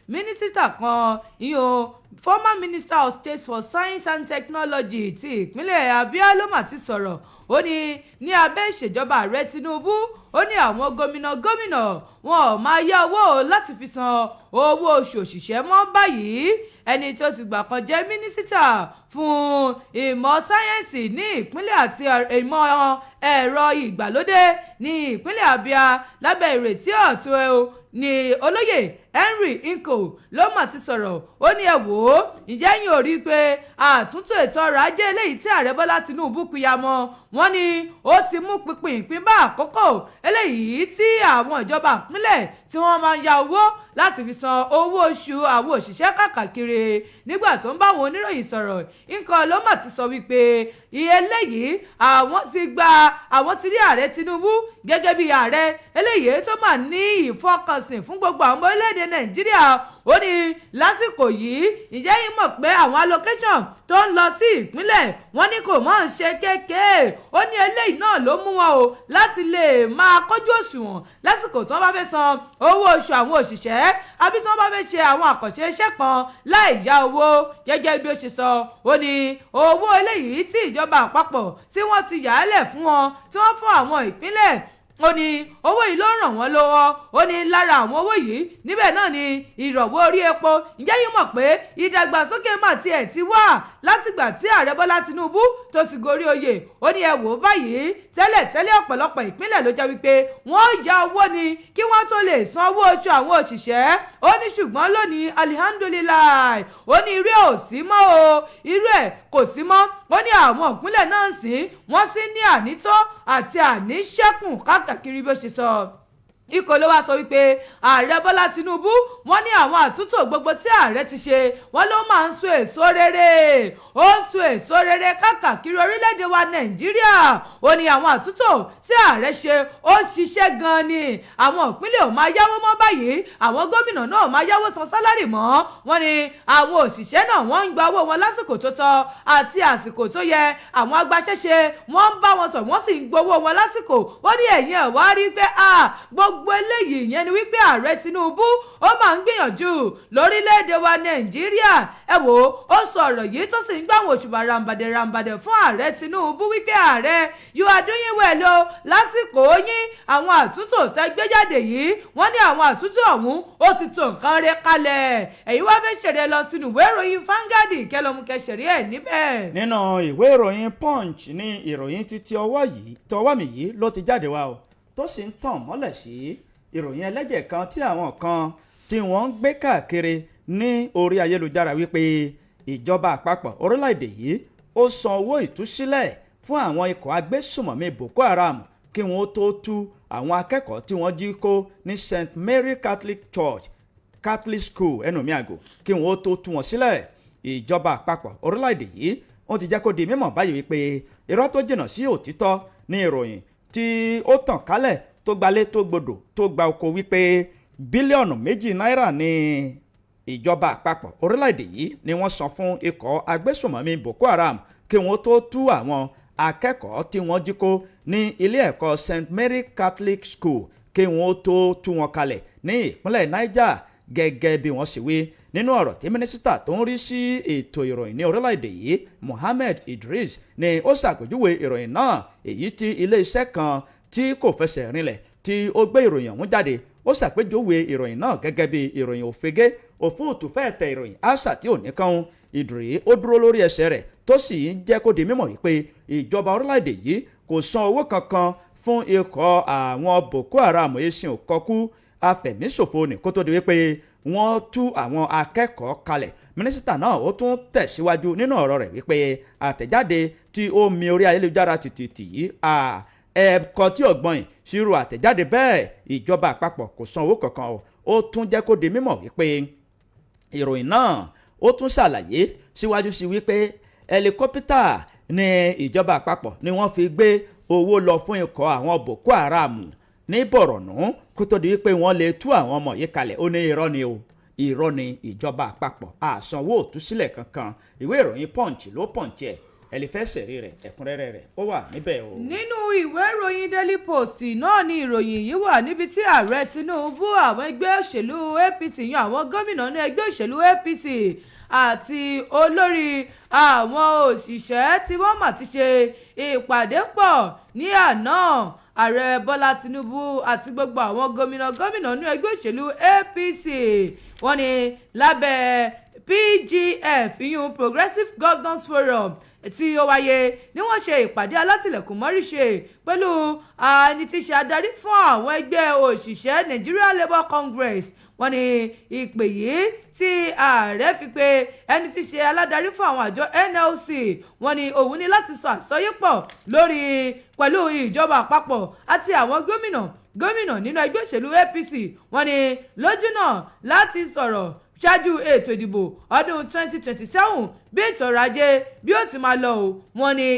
mínísítà kan ìyẹn former minister of state for science and technology ti ìpínlẹ̀ Abia ló mà ti sọ̀rọ̀. Ó ní abẹ́ ìṣèjọba ààrẹ Tinubu ó ní àwọn gómìnà wọn ò máa yá owó láti fi san owó oṣù òṣìṣẹ́ mọ́ báyìí. Ẹni tí ó ti gbà kan jẹ́ mínísítà fún ìmọ̀ sáyẹ́ǹsì ní ìpínlẹ̀ àti ìmọ̀ ẹ̀rọ ìgbàlódé ní ìpínlẹ̀ Abia lábẹ́ ìrètí ọ̀tún ni olóyè Henry Inko ló mà ti sọ̀rọ̀. Ó ní ẹ wò ó ǹjẹ́ yín ò rí i pé àtúntò ètò ọrọ̀ ajé eléyìí tí ààrẹ Bọ́lá Tinubu pìyàmọ́ wọ́n ní ó ti mú pínpín ìpín bá àkókò eléyìí tí àwọn ìjọba ìpínlẹ̀ tí wọ́n máa ń ya owó láti fi san owó oṣù àwọn òṣìṣẹ́ káàkiri. Nígbà tó ń bá àwọn oníròyìn sọ̀rọ̀ nǹkan ló mà ti sọ wípé eléyìí àwọn ti rí ààrẹ Tinubu gẹ́gẹ́ bí ààrẹ eléyìí tó máa ní ìfọkànsìn fún gbogbo àwọn ọmọ orílẹ̀-èdè Nàìjíríà. Ó ní lásìkò yìí ǹjẹ́ yín mọ̀ pé àwọn allocation tó ń lọ sí ìpínlẹ̀ wọn ní kò mọ̀ ń ṣe kéékèé. Ó ní eléyìí náà ló mú wọn o láti lè máa kọjú òṣùwọ̀n lásìkò tí wọ́n bá fẹ́ san owó oṣù àwọn òṣìṣẹ́ àbí tí wọ́n bá fẹ́ ṣe àwọn àkànṣe iṣẹ́ kan láì yá owó. Gẹ́gẹ́ bí ó ṣe sọ, ó ní owó eléyìí tí ìjọba àpapọ̀ tí wọ́n ti yà á lẹ̀ fún wọn tí wọ́n fún àwọn ìpínlẹ̀ ó ní owó yìí ló ràn wọ́n lọ́wọ́. Ó ní lára àwọn owó yìí níbẹ̀ náà ni ìrọ̀wọ́ orí epo. Ǹjẹ́ yín mọ̀ pé ìdàgbàsókè mà tiẹ̀ ti wà látìgbà tí ààrẹ Bọ́lá Tinubu tó ti gorí oyè. Ó ní ẹ wò ó báyìí tẹ́lẹ̀ ọ̀pọ̀lọpọ̀ ìpínlẹ̀ ló jẹ́ wípé wọ́n ya owó ni kí wọ́n tó lè san owó oṣù àwọn òṣìṣẹ́. Ó ní ṣùgbọ́n lónìí alihamdulilayi ó ní irú ẹ̀ ò sí mọ́ o irú ẹ̀ kò sí mọ́. Ó ní àwọn ìpínlẹ̀ náà wọ́n sì ní ànító àti àníṣẹ́kùn káàkiri bí ó ṣe sọ. Ikọ̀ ló wá sọ wípé ààrẹ Bọ́lá Tinubu wọ́n ní àwọn àtúntò gbogbo tí ààrẹ ti ṣe wọ́n ló máa ń so èso rere. Ó ń so èso rere káàkiri orílẹ̀-èdè wa Nàìjíríà. Ó ní àwọn àtúntò tí ààrẹ ṣe ó ń ṣiṣẹ́ gan-an ni. Àwọn ìpínlẹ̀ ò máa yáwó mọ́ báyìí, àwọn gómìnà náà ò máa yáwó san sálárì mọ́. Wọ́n ní àwọn òṣìṣẹ́ náà wọ́n ń gba owó wọn lásìkò tó tọ́ àti àsìkò tó yẹ. Àwọn agbaṣẹ́ṣe wọ́n ń bá wọn sọ̀rọ̀ wọ́n sì ń gbowó wọn lásìkò. Wọ́n ní ẹ̀yin ẹ̀ wá rí pé gbogbo eléyìí ìyẹn ni wípé ààrẹ Tinubu ó máa ń gbìyànjú lórílẹ̀‐èdè wa Nàìjíríà. Ẹ wò ó sọ ọ̀rọ̀ yìí tó sì ń gbà àwọn òṣùbà ràǹbàdẹ̀ fún ààrẹ Tinubu wípé ààrẹ you are doing well o lásìkò yín. Àwọn àtúntò tẹ́ gbé jáde yìí wọ́n ní àwọn àtúntò ọ̀hún ó ti tó nǹkan rẹ̀ kalẹ̀. Ẹ̀yin wá fẹ́ ṣẹ̀rẹ̀ lọ sínú ìwé ìròyìn Vanguard kẹlọ́mùkẹ́ ṣẹ̀rí ẹ̀ níbẹ̀. Nínú ìwé ìròyìn Punch ní ìròyìn títí ọwọ́ mi yìí ló ti jáde wá o tó sì ń tàn mọ́lẹ̀ sí ìròyìn ẹlẹ́jẹ̀ kan tí àwọn kan tí wọ́n ń gbé káàkiri ní orí ayélujára wípé ìjọba àpapọ̀ orílẹ̀-èdè yìí ó san owó ìtúsílẹ̀ fún àwọn ikọ̀ agbésùmọ̀mí Boko Haram kí wọ́n tó tú àwọn akẹ́kọ̀ọ́ tí wọ́n jí kó ní St Mary Catholic Church Catholic School Ẹnùmíàgò kí wọ́n tó tú wọn sílẹ̀. Ìjọba àpapọ̀ orílẹ̀-èdè yìí wọ́n ti jẹ́ kó di mímọ̀ báyìí wípé irọ́ tó jìnnà sí òtítọ́ ní ìròyìn tí ó tàn kálẹ̀ tó gbalé tó gbodò tó gba oko wípé bílíọ̀nù 2 náírà ní ìjọba àpapọ̀ orílẹ̀-èdè yìí ni wọ́n san fún ikọ̀ agbésùmọ̀mí Boko Haram kí wọ́n tó tú àwọn akẹ́kọ̀ọ́ tí wọ́n jí kó ní ilé ẹ̀kọ́ St Mary Catholic School kí wọ́n tó tú wọn kalẹ̀ ní ìpínlẹ̀ Niger gẹ́gẹ́ bí wọ́n ṣe wí nínú ọ̀rọ̀ tí mínísítà tó ń rí sí ètò ìròyìn ní orílẹ̀-èdè yìí Mohammed Idris ni ó ṣàpèjúwe ìròyìn náà èyí tí ilé-iṣẹ́ kan tí kò fẹsẹ̀ rinlẹ̀ tí ó gbé ìròyìn ọ̀hún jáde ó ṣàpèjúwe ìròyìn náà gẹ́gẹ́ bí ìròyìn òfegè òfúùtù fẹ́ẹ̀ tẹ ìròyìn àṣà tí ò ní kàn Idris ó dúró lórí ẹsẹ̀ rẹ̀ tó sì ń jẹ́ kó di mímọ̀ wípé ìjọba orílẹ̀-èdè yìí kò san owó kankan fún ikọ̀ àwọn Boko Haram èsì òkọ́kú afẹ̀míṣòfò ní kó tó di wípé wọ́n tú àwọn akẹ́kọ̀ọ́ kalẹ̀. Mínísítà náà ó tún tẹ̀síwájú nínú ọ̀rọ̀ rẹ̀ wípé àtẹ̀jáde tí ó mi orí ayélujára tìtìtì yìí ẹ̀kọ́ tí ọ̀gbọ́n yìí ṣírò àtẹ̀jáde bẹ́ẹ̀ ìjọba àpapọ̀ kò san owó kankan ó tún jẹ́ kó di mímọ̀ wípé ìròyìn náà ó tún ṣàlàyé síwájú sí wípé ẹlikọ́pítà ní ìjọba àpapọ̀ ni wọ́n fi gbé owó lọ fún ikọ̀ àwọn Boko Haram ní Bọ̀rọ̀nù kó tó di wípé wọ́n lè tú àwọn ọmọ yìí kalẹ̀ ó ní irọ́ ni o irọ́ ni ìjọba àpapọ̀ àsanwó òtúsílẹ̀ kankan. Ìwé ìròyìn Punch ló Punch ẹ̀ ẹ lè fẹ́ sẹ̀rí rẹ̀ ẹ̀kúnrẹ́rẹ́ rẹ̀ ó wà níbẹ̀ o. nínú ìwé ìròyìn Daily Post náà ni ìròyìn yìí wà níbi tí ààrẹ Tinubu àwọn ẹgbẹ́ òṣèlú APC yan àwọn gómìnà ní ẹgbẹ́ òṣèlú APC àti olórí àwọn òṣìṣẹ́ tí wọ́n mà ti ṣe ìpàdé pọ̀ ní àná. Ààrẹ Bọ́lá Tinubu àti gbogbo àwọn gómìnà ní ẹgbẹ́ òṣèlú APC wọ́n ní lábẹ́ PGF ìyún Progressive Governance Forum tí ó wáyé ní wọ́n ṣe ìpàdé alátìlẹ̀kùn mọ́ríṣe pẹ̀lú ẹni tí ṣe adarí fún àwọn ẹgbẹ́ òṣìṣẹ́ Nigeria Labour Congress. Wọ́n ní ìpè yìí tí ààrẹ fi pé ẹni tí ṣe aládarí fún àwọn àjọ NLC wọ́n ní òun ní láti sọ àsọyépọ̀ lórí pẹ̀lú ìjọba àpapọ̀ àti àwọn gómìnà nínú ẹgbẹ́ òṣèlú APC. Wọ́n ní lójú náà láti sọ̀rọ̀ ṣáájú ètò ìdìbò ọdún 2027 bí ètò ọrọ̀ ajé bí ó ti máa lọ o. Wọ́n ní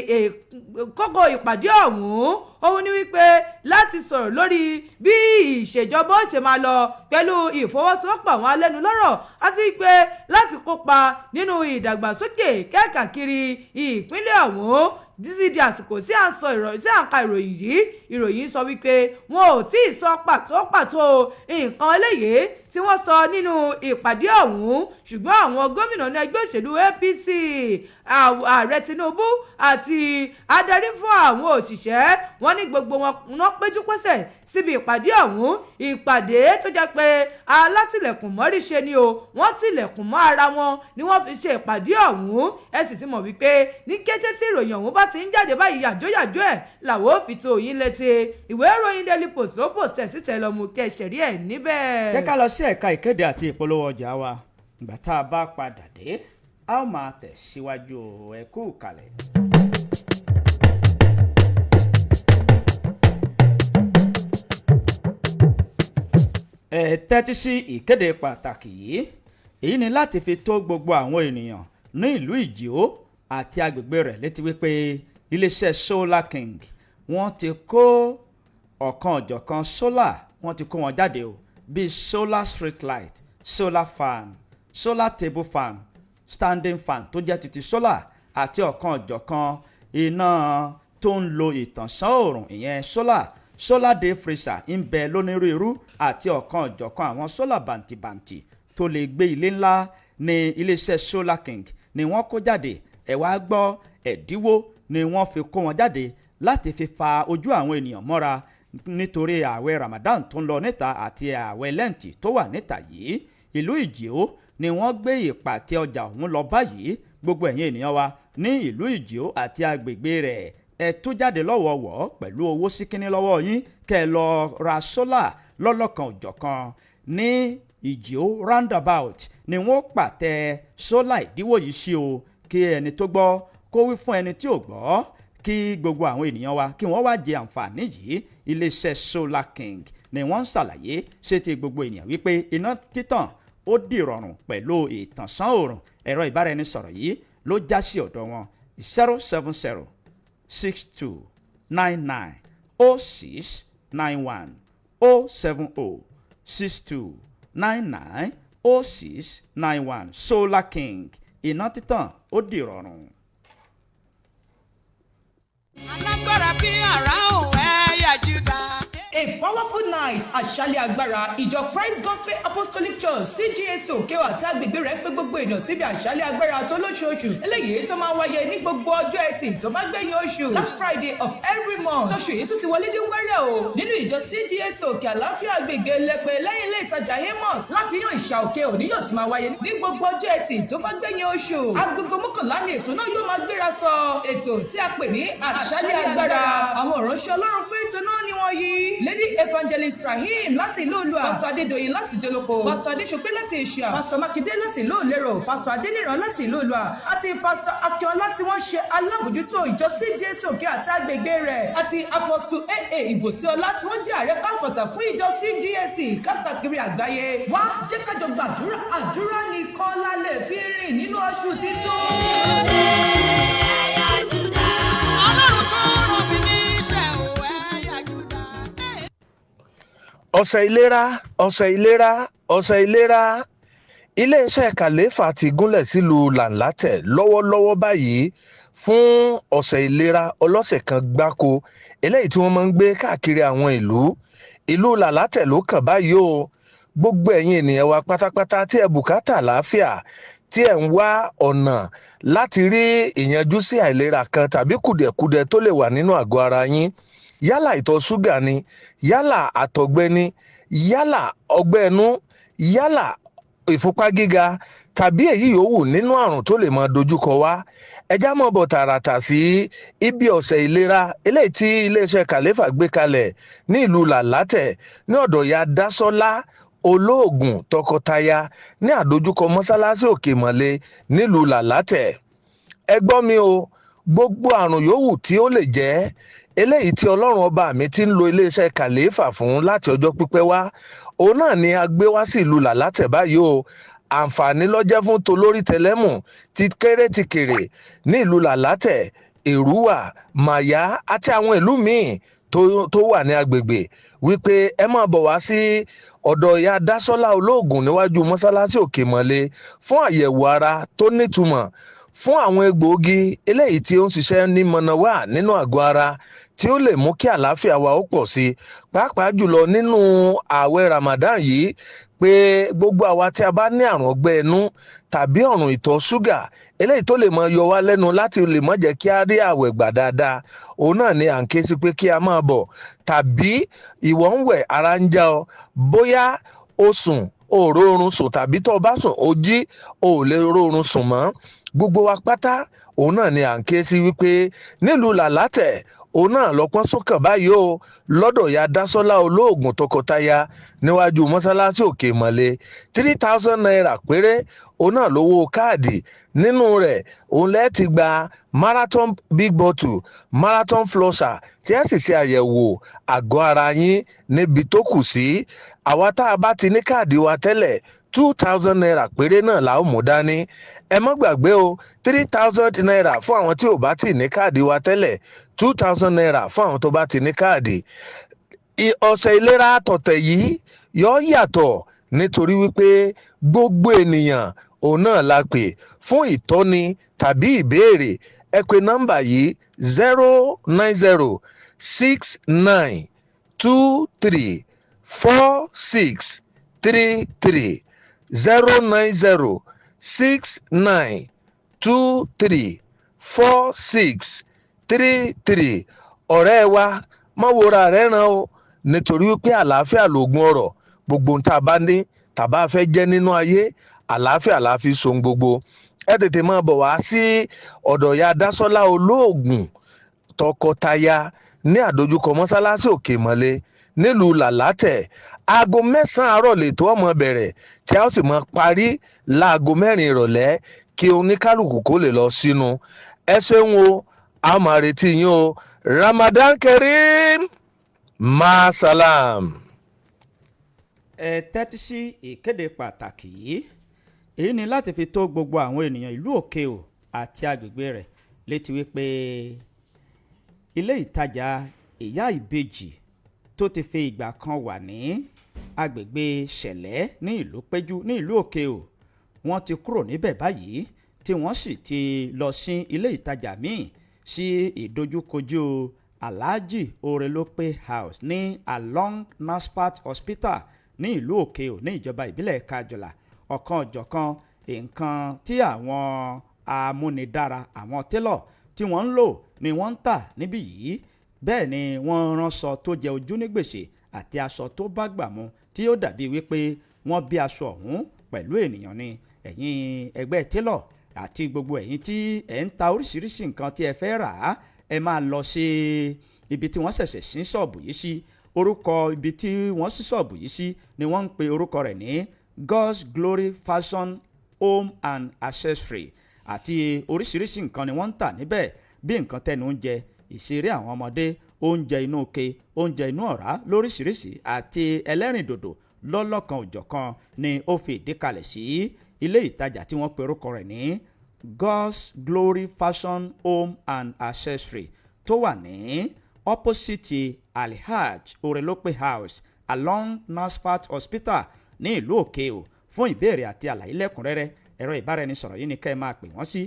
kókó ìpàdé ọ̀hún òun ní wípé láti sọ̀rọ̀ lórí bí ìṣèjọba ó ṣe máa lọ pẹ̀lú ìfọwọ́sowọ́pọ̀ àwọn alẹ́nulọ́rọ̀ àti wípé láti kópa nínú ìdàgbàsókè káàkiri ìpínlẹ̀ ọ̀hún títí di àsìkò tí à ń sọ ìròyìn tí à ń ka ìròyìn yìí. Ìròyìn sọ wípé wọn ò tí ì sọ pàtó nǹkan eléyìí tí wọ́n sọ nínú ìpàdé ọ̀hún ṣùgbọ́n àwọn gómìnà ní ẹgbẹ́ òṣèlú APC ààrẹ Tinubu àti adarí fún àwọn òṣìṣẹ́ wọn ní gbogbo wọn péjú pésẹ̀ síbi ìpàdé ọ̀hún. Ìpàdé tó jẹ́ pé alátìlẹ̀kùn mọ́rí ṣe ni o wọ́n tilẹ̀kùn mọ́ ara wọn ni wọ́n fi ṣe ìpàdé ọ̀hún. Ẹ sì ti mọ̀ wípé ní kété tí ìròyìn ọ̀hún bá ti ń jáde báyìí yàjóyàjó ẹ̀ làwọn ò fi tó yín létí. Ìwé ìròyìn Daily Post ló pòsì ẹ̀ síta lọ́mú kẹsẹ̀rí ẹ̀ níbẹ̀. jẹ́ ká lọ sí ẹ̀ka ìkéde àti ìpolówó ọjà wa ìgbà tá a bá padà dé a ó máa tẹ̀síwájú ẹ kú kalẹ̀. ẹ tẹ́tí sí ìkéde pàtàkì yìí èyí ni láti fi tó gbogbo àwọn ènìyàn ní ìlú Ìjìó àti agbègbè rẹ̀ létí wípé iléeṣẹ́ Solar King wọ́n ti kó ọ̀kan-ò-jọ̀kan solar wọ́n ti kó wọn jáde o bíi solar street light solar fan solar table fan standing fan tó jẹ́ titi solar àti ọ̀kan-ò-jọ̀kan iná tó ń lo ìtànsán oòrùn ìyẹn solar day freezer ń bẹ lónírúurú àti ọ̀kan-ò-jọ̀kan àwọn solar bàǹtìbàǹtì tó lè gbé ilé ńlá ní iléeṣẹ́ Solar King ni wọ́n kó jáde ẹ̀ wá gbọ́ ẹ̀dínwó ni wọ́n fi kó wọn jáde láti fi fa ojú àwọn ènìyàn mọ́ra nítorí ààwẹ̀ Ramadan tó ń lọ níta àti ààwẹ̀ lẹ́ǹtì tó wà níta yìí. Ìlú Ìjìó ni wọ́n gbé ìpàtẹ ọjà ọ̀hún lọ báyìí. Gbogbo ẹ̀yin ènìyàn wa ní ìlú Ìjìó àti agbègbè rẹ̀ ẹ tú jáde lọ́wọ́wọ́ pẹ̀lú owó síkíní lọ́wọ́ yín kẹ́ ẹ lọ ra sólà lọ́lọ́kan òjọ̀kan ní ìjó roundabout ni wọ́n pàtẹ sólà ìdíwọ́ yìí sí o kí ẹni tó gbọ́ kó wí fún ẹni tí ò gbọ́ kí gbogbo àwọn ènìyàn wa kí wọ́n wá jẹ àǹfààní yìí. Iléeṣẹ́ Solar King ni wọ́n ń ṣàlàyé sétí gbogbo ènìyàn wípé iná títàn ó dìrọ̀rùn pẹ̀lú ìtànsán òòrùn. ẹ̀rọ ìbáraẹnisọ̀rọ̀ yìí ló já sí ọ̀dọ̀ wọn 070 62 99 0691 070 62 99 0691 Solar King iná títàn ó dìrọ̀rùn. alágbára bí àrá òun ẹ̀yà Júdà. A powerful night àṣálẹ́ agbára ìjọ Christ Gospel Apostolic Church CGSO Òkèwà àti agbègbè rẹ̀ pé gbogbo èèyàn síbi àṣálẹ́ agbára tó lóṣooṣù eléyìí tó máa wáyé ní gbogbo ọjọ́ ẹtì tó máa gbẹ̀yìn oṣù last Friday of every month. tóṣù yìí tún ti wọlé dé wẹ́rẹ́ o nínú ìjọ CGSO Òkè Àlàáfíà agbègbè Ẹlẹ́pẹ̀ lẹ́yìn ilé ìtajà Amos láfihàn ìṣà òkè òní yóò ti máa wáyé ní gbogbo ọjọ́ ẹtì tó máa gbẹ̀yìn oṣù. agogo mọ́kànlá ni ètò náà yóò máa gbéra sọ ètò tí a pè ní àṣálẹ́ agbára. àwọn ìránṣẹ́ Ọlọ́run fún ètò náà ni wọ́n yí Lady Evangelist Rahim láti ìlú Olúwa, Pastor Adédoyin láti Joloko, Pastor Adéṣọpé láti Èṣìà, Pastor Makinde láti ìlú Òlérò, Pastor Adéníran láti ìlú Olúwa àti Pastor Akínọlá tí wọ́n ṣe alábòjútó ìjọ CGSO Òkè àti agbègbè rẹ̀ àti Apostle AA Ìbòsíọlá tí wọ́n jẹ́ ààrẹ káfọ̀tà fún ìjọ CGSC káàkiri àgbáyé. wá jẹ́ kájọ gbàdúrà, àdúrà nìkan la lè fi rìn nínú oṣù títún. ọ̀sẹ̀ ìlera iléeṣẹ́ kàléfà ti gúnlẹ̀ sílùú làǹlátẹ̀ lọ́wọ́lọ́wọ́ báyìí fún ọ̀sẹ̀ ìlera ọlọ́sẹ̀ kan gbáko eléyìí tí wọ́n máa ń gbé káàkiri àwọn ìlú làǹlátẹ̀ ló kàn báyìí o. gbogbo ẹ̀yin ènìyàn wa pátápátá tí ẹ bùkátà àlàáfíà tí ẹ ń wá ọ̀nà láti rí ìyanjú sí àìlera kan tàbí kùdẹ̀kudẹ tó lè wà nínú àgọ́ ara yín, yálà ìtọ̀ ṣúgà ni, yálà àtọ̀gbẹ ni, yálà ọgbẹ́ ẹnu, yálà ìfúnpá gíga tàbí èyí yòówù nínú àrùn tó lè máa dojúkọ wá, ẹ já mọ́ bọ̀ tààràtà sí ibi ọ̀sẹ̀ ìlera eléyìí tí iléeṣẹ́ kàléfà gbé kalẹ̀ ní ìlú làlátẹ̀ ní ọ̀dọ̀ ya dásọ́lá olóògùn tọkọtaya ní àdójúkọ mọ́sálásí òkè mọ́lé nílùú làlátẹ̀. ẹ gbọ́ mi o, gbogbo àrùn yòówù tí ó lè jẹ́ eléyìí tí ọlọ́run ọba mi ti ń lo iléeṣẹ́ kàléfà fún láti ọjọ́ pípẹ́ wá, òun náà ni a gbé wá sí ìlú làlátẹ̀ báyìí o. àǹfààní ló jẹ́ fún tolórí tẹlẹ́mù ti kéré ní ìlú làlátẹ̀, èrúwà, màyá àti àwọn ìlú míì tó wà ní agbègbè wípé ẹ máa bọ̀ wá sí ọ̀dọ̀ ìyá dásọ́lá olóògùn níwájú mọ́sálásí òkè mọ́lé fún àyẹ̀wò ara tó nítumọ̀, fún àwọn egbòogi eléyìí tí ó ń ṣiṣẹ́ ní mọ̀nàwá nínú àgọ́ ara tí ó lè mú kí àlàáfíà wa ó pọ̀ sí, pàápàá jùlọ nínú ààwẹ̀ Ramadan yìí, pé gbogbo àwa tí a bá ní àrùn ọgbẹ́ ẹnu tàbí àrùn ìtọ̀ ṣúgà eléyìí tó lè máa yọ wá lẹ́nu láti lè má jẹ́ kí a rí ààwẹ̀ gbà dáadáa, òun náà ni à ń ké sí pé kí a máa bọ̀. tàbí ìwọ ń wẹ̀ ara ń já ọ, bóyá o sùn o ò rórun sùn tàbí tó o bá sùn o jí o ò lè rórun sùn mọ́, gbogbo wa pátá òun náà ni à ń ké sí wípé nílùú làlátẹ̀ òun náà lọ́pọ́n sókàn báyìí o, lọ́dọ̀ ya dásọ́lá olóògùn tọkọtaya níwájú mọ́sálásí òkè mọ́lé 3000 naira péré òun náà lówó káàdì. nínú rẹ̀ òun lẹ́ẹ̀ ti gba marathon big bottle, marathon flosser tí ẹ sì ṣe àyẹ̀wò àgọ́ ara yín níbi tó kù sí. àwa tá a bá ti ní káàdì wa tẹ́lẹ̀ 2000 naira péré náà la ó mú dání. ẹ má gbàgbé o, 3000 naira fún àwọn tí ò bá ti ní káàdì wa tẹ́lẹ̀, 2000 naira fún àwọn tó bá ti ní káàdì. ọ̀sẹ̀ ìlera tọ̀tẹ̀ yìí yóò yàtọ̀ nítorí wípé gbogbo ènìyàn òun náà la pè fún ìtọ́ni tàbí ìbéèrè. ẹ pè nọ́mbà yìí 09069234633 09069234633. ọ̀rẹ́ wa má wòra rẹ̀ ràn o, nítorí wípé àlàáfíà lògùn ọrọ̀. gbogbo ohun tá a bá ní tàbá fẹ́ jẹ́ nínú ayé, àlàáfíà la fi so gbogbo. ẹ tètè máa bọ̀ wá sí ọ̀dọ̀ ya dásọ́lá olóògùn tọkọtaya ní àdójúkọ mọ́sálásí òkè mọ́lé nílùú làlátẹ̀. aago 9 àárọ̀ lètò ọmọ bẹ̀rẹ̀ tí a ó sì mọ parí láago 4 ìrọ̀lẹ́ kí oníkálukú kó lè lọ sínú. ẹ ṣeun o, a máa retí yín o. Ramadan Kareem, maasalam. ẹ tẹ́tí sí ìkéde pàtàkì yìí. èyí ni láti fi tó gbogbo àwọn ènìyàn ìlú Òkè-ò àti agbègbè rẹ̀ létí wípé ilé ìtajà ìyá ìbejì tó ti fi ìgbà kan wà ní agbègbè Ṣẹ̀lẹ́ ní ìlú Péjú ní ìlú Òkè-ò wọ́n ti kúrò níbẹ̀ báyìí tí wọ́n sì ti lọ sí ilé ìtajà míì sí ìdojúkojú Alhaji Orelope House ní along Nasfat Hospital ní ìlú Òkè-ò ní ìjọba ìbílẹ̀ Kájọlà. ọ̀kan ọ̀jọ̀kan nǹkan tí àwọn amúnidára àwọn télọ̀ tí wọ́n ń lò ni wọ́n ń tà níbí yìí. bẹ́ẹ̀ ni wọ́n ránṣọ tó jẹ ojú ní gbèsè àti aṣọ tó bá gbà mu tí ó dàbí wípé wọ́n bí aṣọ ọ̀hún pẹ̀lú ènìyàn ni. ẹ̀yin ẹgbẹ́ télọ̀ àti gbogbo ẹ̀yin tí ẹ̀ ń ta oríṣiríṣi nǹkan tí ẹ fẹ́ rà á, ẹ máa lọ sí ibi tí wọ́n ṣẹ̀ṣẹ̀ sí ṣọ́ọ̀bù yìí sí. orúkọ ibi tí wọ́n sí ṣọ́ọ̀bù yìí sí ni wọ́n ń pe orúkọ rẹ̀ ní God's Glory Fashion Home and Accessory àti oríṣiríṣi nǹkan ni wọ́n ń tà níbẹ̀ bí nǹkan tẹnu ń jẹ, ìṣeré àwọn ọmọdé, oúnjẹ inú ike, oúnjẹ inú ọ̀rá lóríṣiríṣi àti ẹlẹ́rìndòdò lọ́lọ́kan òjọ̀kan ni ó fi ìdí kalẹ̀ sí ilé ìtajà tí wọ́n pe orúkọ rẹ̀ ní God's Glory Fashion Home and Accessory tó wà ní opposite Alhaj Orelope House along Nasfat Hospital ní ìlú Òkè-ò. fún ìbéèrè àti àlàyé lẹ́kùnrẹ́rẹ́ ẹ̀rọ ìbáraẹnisọ̀rọ̀ yìí ni kẹ́ ẹ máa pè wọ́n sí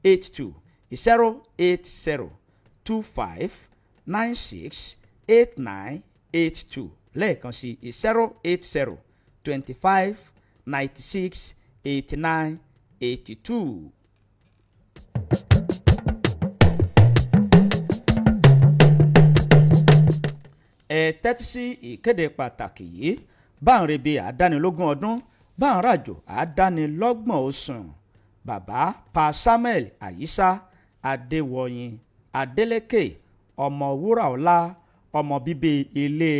08025968928 08025968982 lẹ́ẹ̀kan sí 08025968982. ẹ tẹ́tí sí ìkéde pàtàkì yìí. Báńrebe àdánilógún ọdún, Báńràjò àdánilọ́gbọ̀n oṣù. Bàbá Pa Samuel Àyíṣà Adéwọ̀yìn Adélékè ọmọ Wúràọlá ọmọ bíbí ilé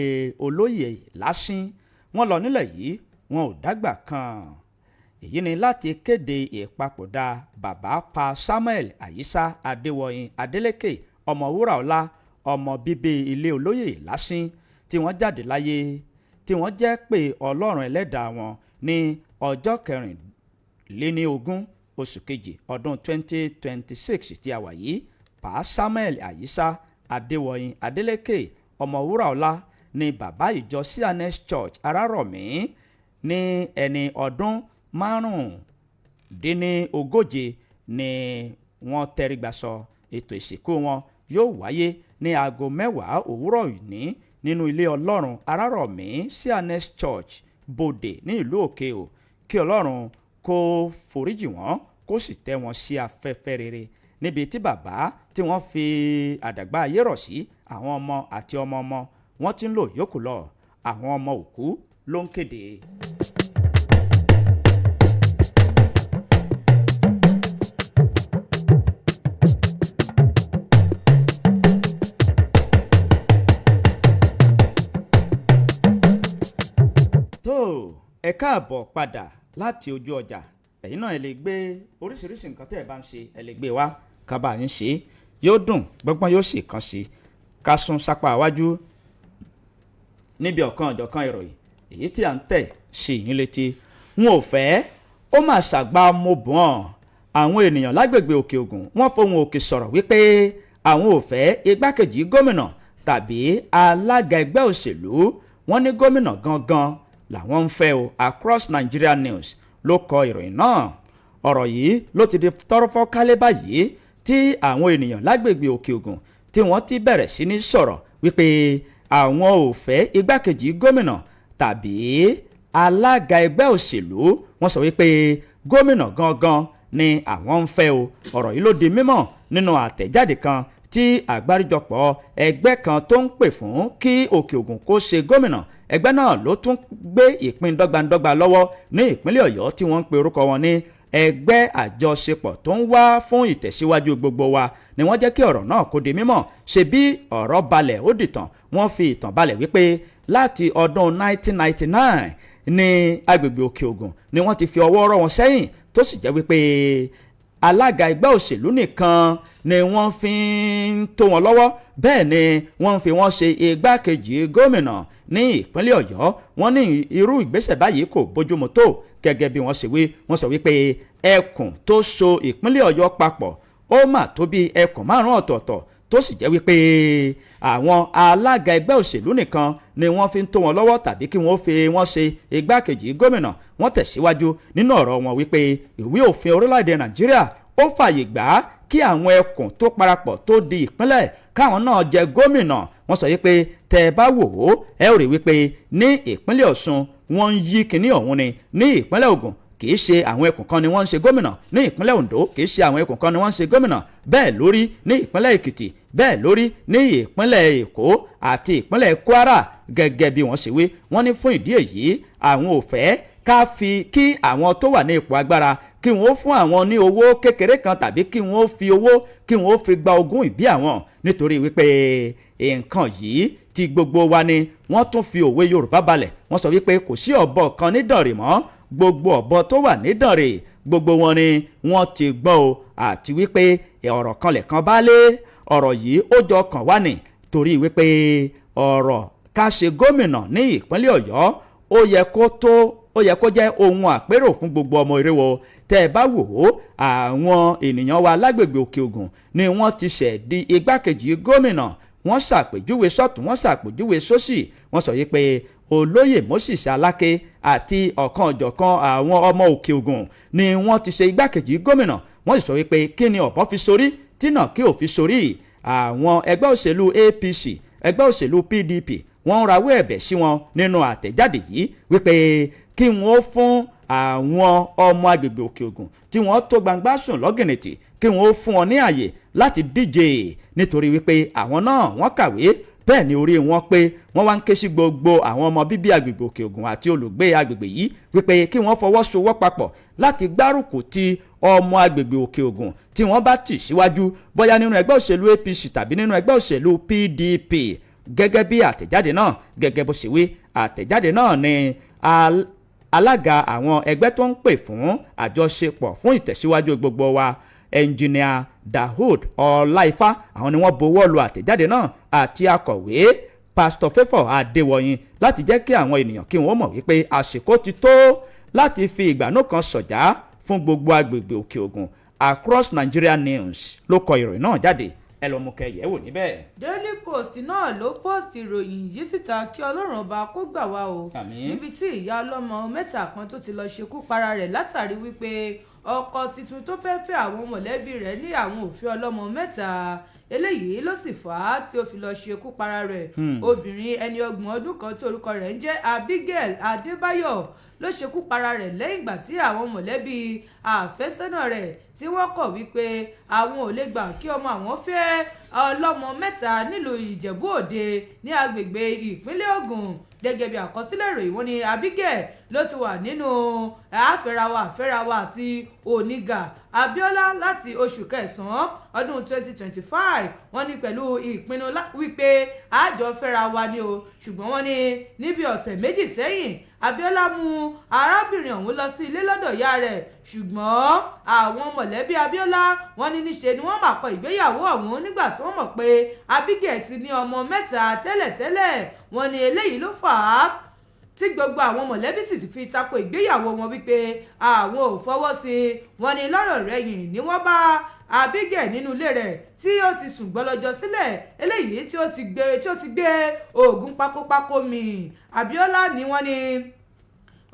olóyè Lásìn wọ́n lọ nílẹ̀ yìí wọn ò dágbà kan. èyí ni láti kéde ìpapòdà bàbá Pa Samuel Àyíṣà Adéwọ̀yìn Adélékè ọmọ Wúràọlá ọmọ bíbí ilé olóyè Lásìn tí wọ́n jáde láyé tí wọ́n jẹ́ pé Ọlọ́run ẹlẹ́dàá wọn ní ọjọ́ 24 oṣù kejì ọdún 2026 tí a wà yìí. Pa Samuel Àyíṣà Adéwọ̀yìn Adélékè ọmọ Wúràọlá ní bàbá ìjọ CNS Church Arárọ̀mí ní ẹni ọdún 45 ni wọ́n tẹrígbàsọ. ètò ìsìnkú wọn yóò wáyé ní aago 10 òwúrọ̀ òní nínú ilé Ọlọ́run Arárọ̀mí CNS Church Bòdè ní ìlú Òkè-ò. kí Ọlọ́run kó foríjì wọ́n kó sì tẹ́ wọn sí afẹ́fẹ́ rere níbi tí bàbá tí wọ́n fi àdàgbà ayé rọ̀ sí. àwọn ọmọ àti ọmọ ọmọ wọn ti ń lò yòókù lọ. àwọn ọmọ òkú ló ń kéde. ẹ káàbọ̀ padà láti ojú ọjà. ẹ̀yin náà ẹ lè gbé oríṣiríṣi nǹkan tẹ́ ẹ bá ń ṣe ẹ lè gbé wá kábàá yín ṣe yóò dùn gbọ́ngbọ́n yóò sì kàn sí ká sún sápá iwájú níbi ọ̀kan ọ̀jọ̀kan ìròyìn èyí tí à ń tẹ̀ sí yín létí. wọn ò fẹ́ ó mà ṣàgbà mobùn àwọn ènìyàn lágbègbè Òkè Ògùn wọ́n fohùn òkè sọ̀rọ̀ wípé àwọn ò fẹ́ igbákejì gómìnà tàbí alága ẹgbẹ́ òṣèlú. wọ́n ní gómìnà gangan làwọn ń fẹ́ o. Across Nigeria News ló kọ ìròyìn náà. ọ̀rọ̀ yìí ló ti di tọ́rọ́fọ́ kálé báyìí tí àwọn ènìyàn lágbègbè Òkè Ògùn tí wọ́n ti bẹ̀rẹ̀ sí ní sọ̀rọ̀ wípé àwọn ò fẹ́ igbákejì gómìnà tàbí alága ẹgbẹ́ òṣèlú. wọ́n sọ wípé gómìnà gangan ni àwọn ń fẹ́ o. ọ̀rọ̀ yìí ló di mímọ̀ nínú àtẹ̀jáde kan tí àgbáríjọpọ̀ ẹgbẹ́ kan tó ń pè fún kí Òkè Ògùn kó ṣe gómìnà. ẹgbẹ́ náà ló tún gbé ìpín dọ́gbandọ́gba lọ́wọ́ ní ìpínlẹ̀ Ọ̀yọ́ tí wọ́n ń pe orúkọ wọn ní ẹgbẹ́ àjọṣepọ̀ tó ń wá fún ìtẹ̀síwájú gbogbo wa ni wọ́n jẹ́ kí ọ̀rọ̀ náà kó di mímọ̀. ṣe bí ọ̀rọ̀ balẹ̀ ó dìtàn wọ́n fi ìtàn balẹ̀ wípé láti ọdún 1999 ní agbègbè Òkè Ògùn ni wọ́n ti fi ọwọ́ rọ́ wọn sẹ́yìn tó sì jẹ́ wípé alága ẹgbẹ́ òṣèlú nìkan ni wọ́n fi ń tó wọn lọ́wọ́, bẹ́ẹ̀ ni wọ́n fi wọ́n ṣe igbákejì gómìnà ní ìpínlẹ̀ Ọ̀yọ́. wọ́n ní irú ìgbésẹ̀ báyìí kò bójúmu tó, gẹ́gẹ́ bí wọ́n ṣe wí. wọ́n sọ wípé ẹkùn tó so ìpínlẹ̀ Ọ̀yọ́ papọ̀ ó mà tó bí ẹkùn 5 ọ̀tọ̀ọ̀tọ̀, tó sì jẹ́ wípé àwọn alága ẹgbẹ́ òṣèlú nìkan ni wọ́n fi ń tó wọn lọ́wọ́ tàbí kí wọ́n fi wọ́n ṣe igbákejì gómìnà. wọ́n tẹ̀síwájú nínú ọ̀rọ̀ wọn wípé ìwé òfin orílẹ̀-èdè Nàìjíríà ó fààyè gbà á kí àwọn ẹkùn tó parapọ̀ tó di ìpínlẹ̀ káwọn náà jẹ gómìnà. wọ́n sọ wípé tẹ́ ẹ bá wò ó ẹ ó rí wípé ní ìpínlẹ̀ Ọ̀ṣun wọ́n ń yí kinní ọ̀hún ni, ní ìpínlẹ̀ Ògùn kìí ṣe àwọn ẹkùn kan ni wọ́n ń ṣe gómìnà, ní ìpínlẹ̀ Ondo kìí ṣe àwọn ẹkùn kan ni wọ́n ń ṣe gómìnà, bẹ́ẹ̀ lórí ní ìpínlẹ̀ Èkìtì, bẹ́ẹ̀ lórí ní ìpínlẹ̀ Èkó àti ìpínlẹ̀ Kwara. gẹ́gẹ́ bí wọ́n ṣe wí, wọ́n ní fún ìdí èyí àwọn ò fẹ́ ká fi kí àwọn tó wà ní ipò agbára kí wọ́n fún àwọn ní owó kékeré kan tàbí kí wọ́n fi owó kí wọ́n fi gba ogún ìbí àwọn, nítorí wípé nǹkan yìí ti gbogbo wa ni. wọ́n tún fi òwe Yorùbá balẹ̀, wọ́n sọ wípé kò sí ọ̀bọ kan ní Dànrè mọ́, gbogbo ọ̀bọ tó wà ní Dànrè gbogbo wọn ni wọ́n ti gbọ́ o. àti wípé ọ̀rọ̀ kan lẹ̀kan bá lé ọ̀rọ̀ yìí ó jọ kàn wá ní, torí wípé ọ̀rọ̀ ká ṣe gómìnà ní ìpínlẹ̀ Ọ̀yọ́ ó yẹ kó jẹ́ ohun àpérò fún gbogbo ọmọ Ìrèwò. tẹ́ ẹ bá wò ó àwọn ènìyàn wa lágbègbè Òkè Ògùn ni wọ́n ti ṣẹ̀ di igbákejì gómìnà. wọ́n ṣàpèjúwe sọ́tún wọ́n ṣàpèjúwe sósì. wọ́n sọ yìí pé olóyè Moses Aláké àti ọ̀kan-ò-jọ̀kan àwọn ọmọ Òkè Ògùn ni wọ́n ti ṣe igbákejì gómìnà. wọ́n sì sọ wípé kí ni ọ̀bọ fi sorí tí náà kí ò fi sorí. àwọn ẹgbẹ́ òṣèlú APC, ẹgbẹ́ òṣèlú PDP wọ́n rawọ́ ẹ̀bẹ̀ sí wọn nínú àtẹ̀jáde yìí wípé kí wọ́n fún àwọn ọmọ agbègbè Òkè Ògùn tí wọ́n tó gbangba sùn lọ́gìnìtì kí wọ́n fún wọn ní àyè láti díje, nítorí wípé àwọn náà wọ́n kàwé, bẹ́ẹ̀ ni orí wọn pé. wọ́n wá ń ké sí gbogbo àwọn ọmọ bíbí agbègbè Òkè Ògùn àti olùgbé agbègbè yìí wípé kí wọ́n fọwọ́sowọ́ papọ̀ láti gbárùkù ti ọmọ agbègbè Òkè Ògùn tí wọ́n bá tì síwájú bóyá nínú ẹgbẹ́ òṣèlú APC tàbí nínú ẹgbẹ́ òṣèlú PDP. gẹ́gẹ́ bí àtẹ̀jáde náà, gẹ́gẹ́ bó ṣe wí, àtẹ̀jáde náà ni alága àwọn ẹgbẹ́ tó ń pè fún àjọṣepọ̀ fún ìtẹ̀síwájú gbogbo wa ẹnjìnìà Dahoud Ọláìfá, àwọn ni wọ́n buwọ́ lu àtẹ̀jáde náà, àti akọ̀wé pásítọ̀ Favour Adéwọ̀yìn, láti jẹ́ kí àwọn ènìyàn kí wọ́n mọ̀ wípé àsìkò ti tó láti fi ìgbàanú kan sọ̀já fún gbogbo agbègbè Òkè Ògùn. Across Nigeria News ló kọ ìròyìn náà jáde, ẹ lọ mú kẹyẹ wò níbẹ̀. Daily Post náà ló post ìròyìn yìí síta kí Ọlọ́run ọba kó gbà wá o. níbi tí ìyá ọlọ́mọ mẹ́ta kan tó ti lọ ṣekú para rẹ̀ látàrí wípé ọkọ tuntun tó fẹ́ fẹ́ àwọn mọ̀lẹ́bí rẹ̀ ní àwọn ò fẹ́ ọlọ́mọ mẹ́ta. eléyìí ló sì fà á tí ó fi lọ ṣekú para rẹ̀. obìnrin ẹni 30 ọdún kan tí orúkọ rẹ̀ ń jẹ́ Abigail Adébáyọ̀ ló ṣekú para rẹ̀ lẹ́yìn ìgbà tí àwọn mọ̀lẹ́bí àfẹ́sọ́nà rẹ̀ tí wọ́n kọ̀ wípé àwọn ò lè gbà kí ọmọ àwọn fẹ́ ọlọ́mọ mẹ́ta nílùú Ìjẹ̀bú Òde ní agbègbè ìpínlẹ̀ Ògùn. gẹ́gẹ́ bí àkọsílẹ̀ ìròyìn wọn ni Abigail ló ti wà nínú àfẹ́rawa àti Oníga Abíọ́lá láti oṣù kẹsàn-án ọdún 2025. wọ́n ní pẹ̀lú ìpinnu wípé àjọ fẹ́ra wa ni o, ṣùgbọ́n wọ́n ní níbi ọ̀sẹ̀ méjì sẹ́yìn Abíọ́lá mú arábìnrin ọ̀hún lọ sí ilé lọ́dọ̀ ìyá rẹ̀, ṣùgbọ́n àwọn mọ̀lẹ́bí Abíọ́lá wọ́n ní níṣe ni wọ́n máa kọ ìgbéyàwó ọ̀hún nígbà tí wọ́n mọ̀ pé Abigail ti ní ọmọ mẹ́ta tẹ́lẹ̀tẹ́lẹ̀. wọ́n ní eléyìí ló fà á tí gbogbo àwọn mọ̀lẹ́bí sì fi tako ìgbéyàwó wọn wípé àwọn ò fọwọ́ sí i. wọ́n ní lọ́rọ̀ rẹ̀yìn ni wọ́n bá Abigail nínú ilé rẹ̀ tí ó ti sùn gbọ́lọ́jọ́ sílẹ̀, eléyìí tí ó ti gbé oògùn pakopako mì. Abíọ́lá ni wọ́n ní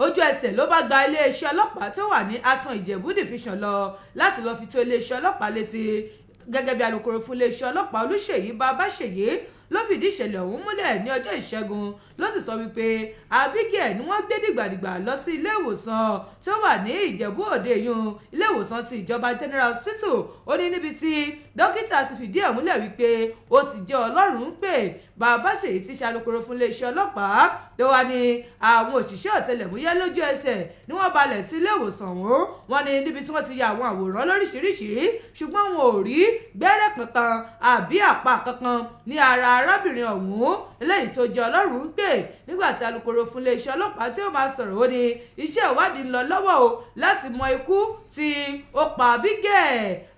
ojú ẹsẹ̀ ló bá gba iléeṣẹ́ ọlọ́pàá tó wà ní Aton Ìjẹ̀bú division lọ láti lọ́ọ́ fi tó iléeṣẹ́ ọlọ́pàá létí. gẹ́gẹ́ bí alukoro fún iléeṣẹ́ ọlọ́pàá Olúṣèyí Babáṣèyí ló fìdí ìṣẹ̀lẹ̀ ọ̀hún múlẹ̀ ní ọjọ́ ìṣẹ́gun, ló sì sọ wípé Abigail ni wọ́n gbé dìgbàdìgbà lọ sí ilé ìwòsàn tó wà ní Ìjẹ̀bú Òde yun ilé ìwòsàn ti ìjọba General Hospital. ó ní níbi tí dókítà ti fìdí ẹ̀ múlẹ̀ wípé ó ti jẹ́ ọlọ́run ń pè. bàbá ṣèyí ti ṣàlùkòrò fún iléeṣẹ́ ọlọ́pàá ló wà ní àwọn òṣìṣẹ́ ọ̀tẹlẹ̀múyẹ́ lójú ẹsẹ̀ ni wọ́n balẹ̀ sí ilé ìwòsàn ọ̀hún. wọ́n ní níbi tí wọ́n ti ya àwọn àwòrán lóríṣiríṣi ṣùgbọ́n wọn ò rí gbẹ́rẹ́ kankan àbí àpá kankan ní ara arábìnrin ọ̀hún eléyìí tó jẹ́ ọlọ́run ń pè. nígbà tí alukoro fún iléeṣẹ́ ọlọ́pàá tí ó máa sọ̀rọ̀ ó ní iṣẹ́ ìwádìí ń lọ lọ́wọ́ o láti mọ ikú tí ó pa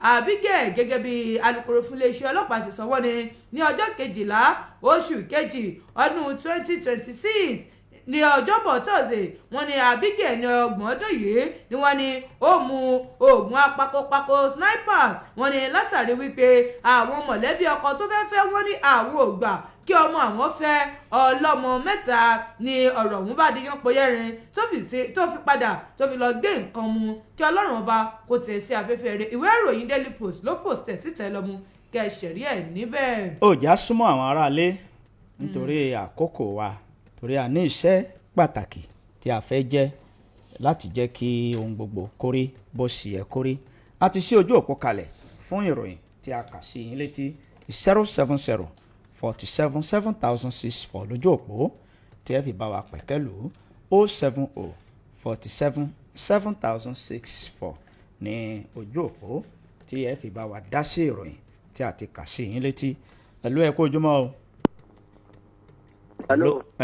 Abigail gẹ́gẹ́ bí alukoro fún iléeṣẹ́ ọlọ́pàá ṣe sọ. wọ́n ní ọjọ́ 12 oṣù kejì ọdún 2026 ní ọjọ́bọ̀ tọ́sídẹ̀ẹ́ wọ́n ní Abigail ní 30 ọdún yìí ni wọ́n ní ó mu oògùn apakopako sniper. wọ́n ní látàrí wípé àwọn mọ̀lẹ́bí ọkọ tó fẹ́ wọ́n ní àwọn ò gbà kí ọmọ àwọn fẹ́ ọlọ́mọ mẹ́ta ni ọ̀rọ̀ ọ̀hún bá di yánpọ̀yẹ́rin tó fi padà tó fi lọ gbé nǹkan mu kí ọlọ́run ọba kò tẹ̀ sí afẹ́fẹ́ rẹ̀. ìwé ìròyìn Daily Post ló post ẹ̀ síta lọ́mú kẹsẹ̀rí ẹ̀ níbẹ̀. ó já súnmọ́ àwọn aráalé nítorí àkókò wa torí a ní iṣẹ́ pàtàkì tí a fẹ́ jẹ́ láti jẹ́ kí ohun gbogbo kórí bó ṣe yẹ kórí. a ti ṣí ojú òpó kalẹ̀ fún ìròyìn tí a kà sí yín létí 070 47 7064 lójú òpó tí ẹ fi bá wa pẹ̀kẹ́lù 070 47 7064 ní ojú òpó tí ẹ fi bá wa dá sí ìròyìn tí a ti kà sí yín létí. ẹ̀lú ẹ kú ojúmọ́ o.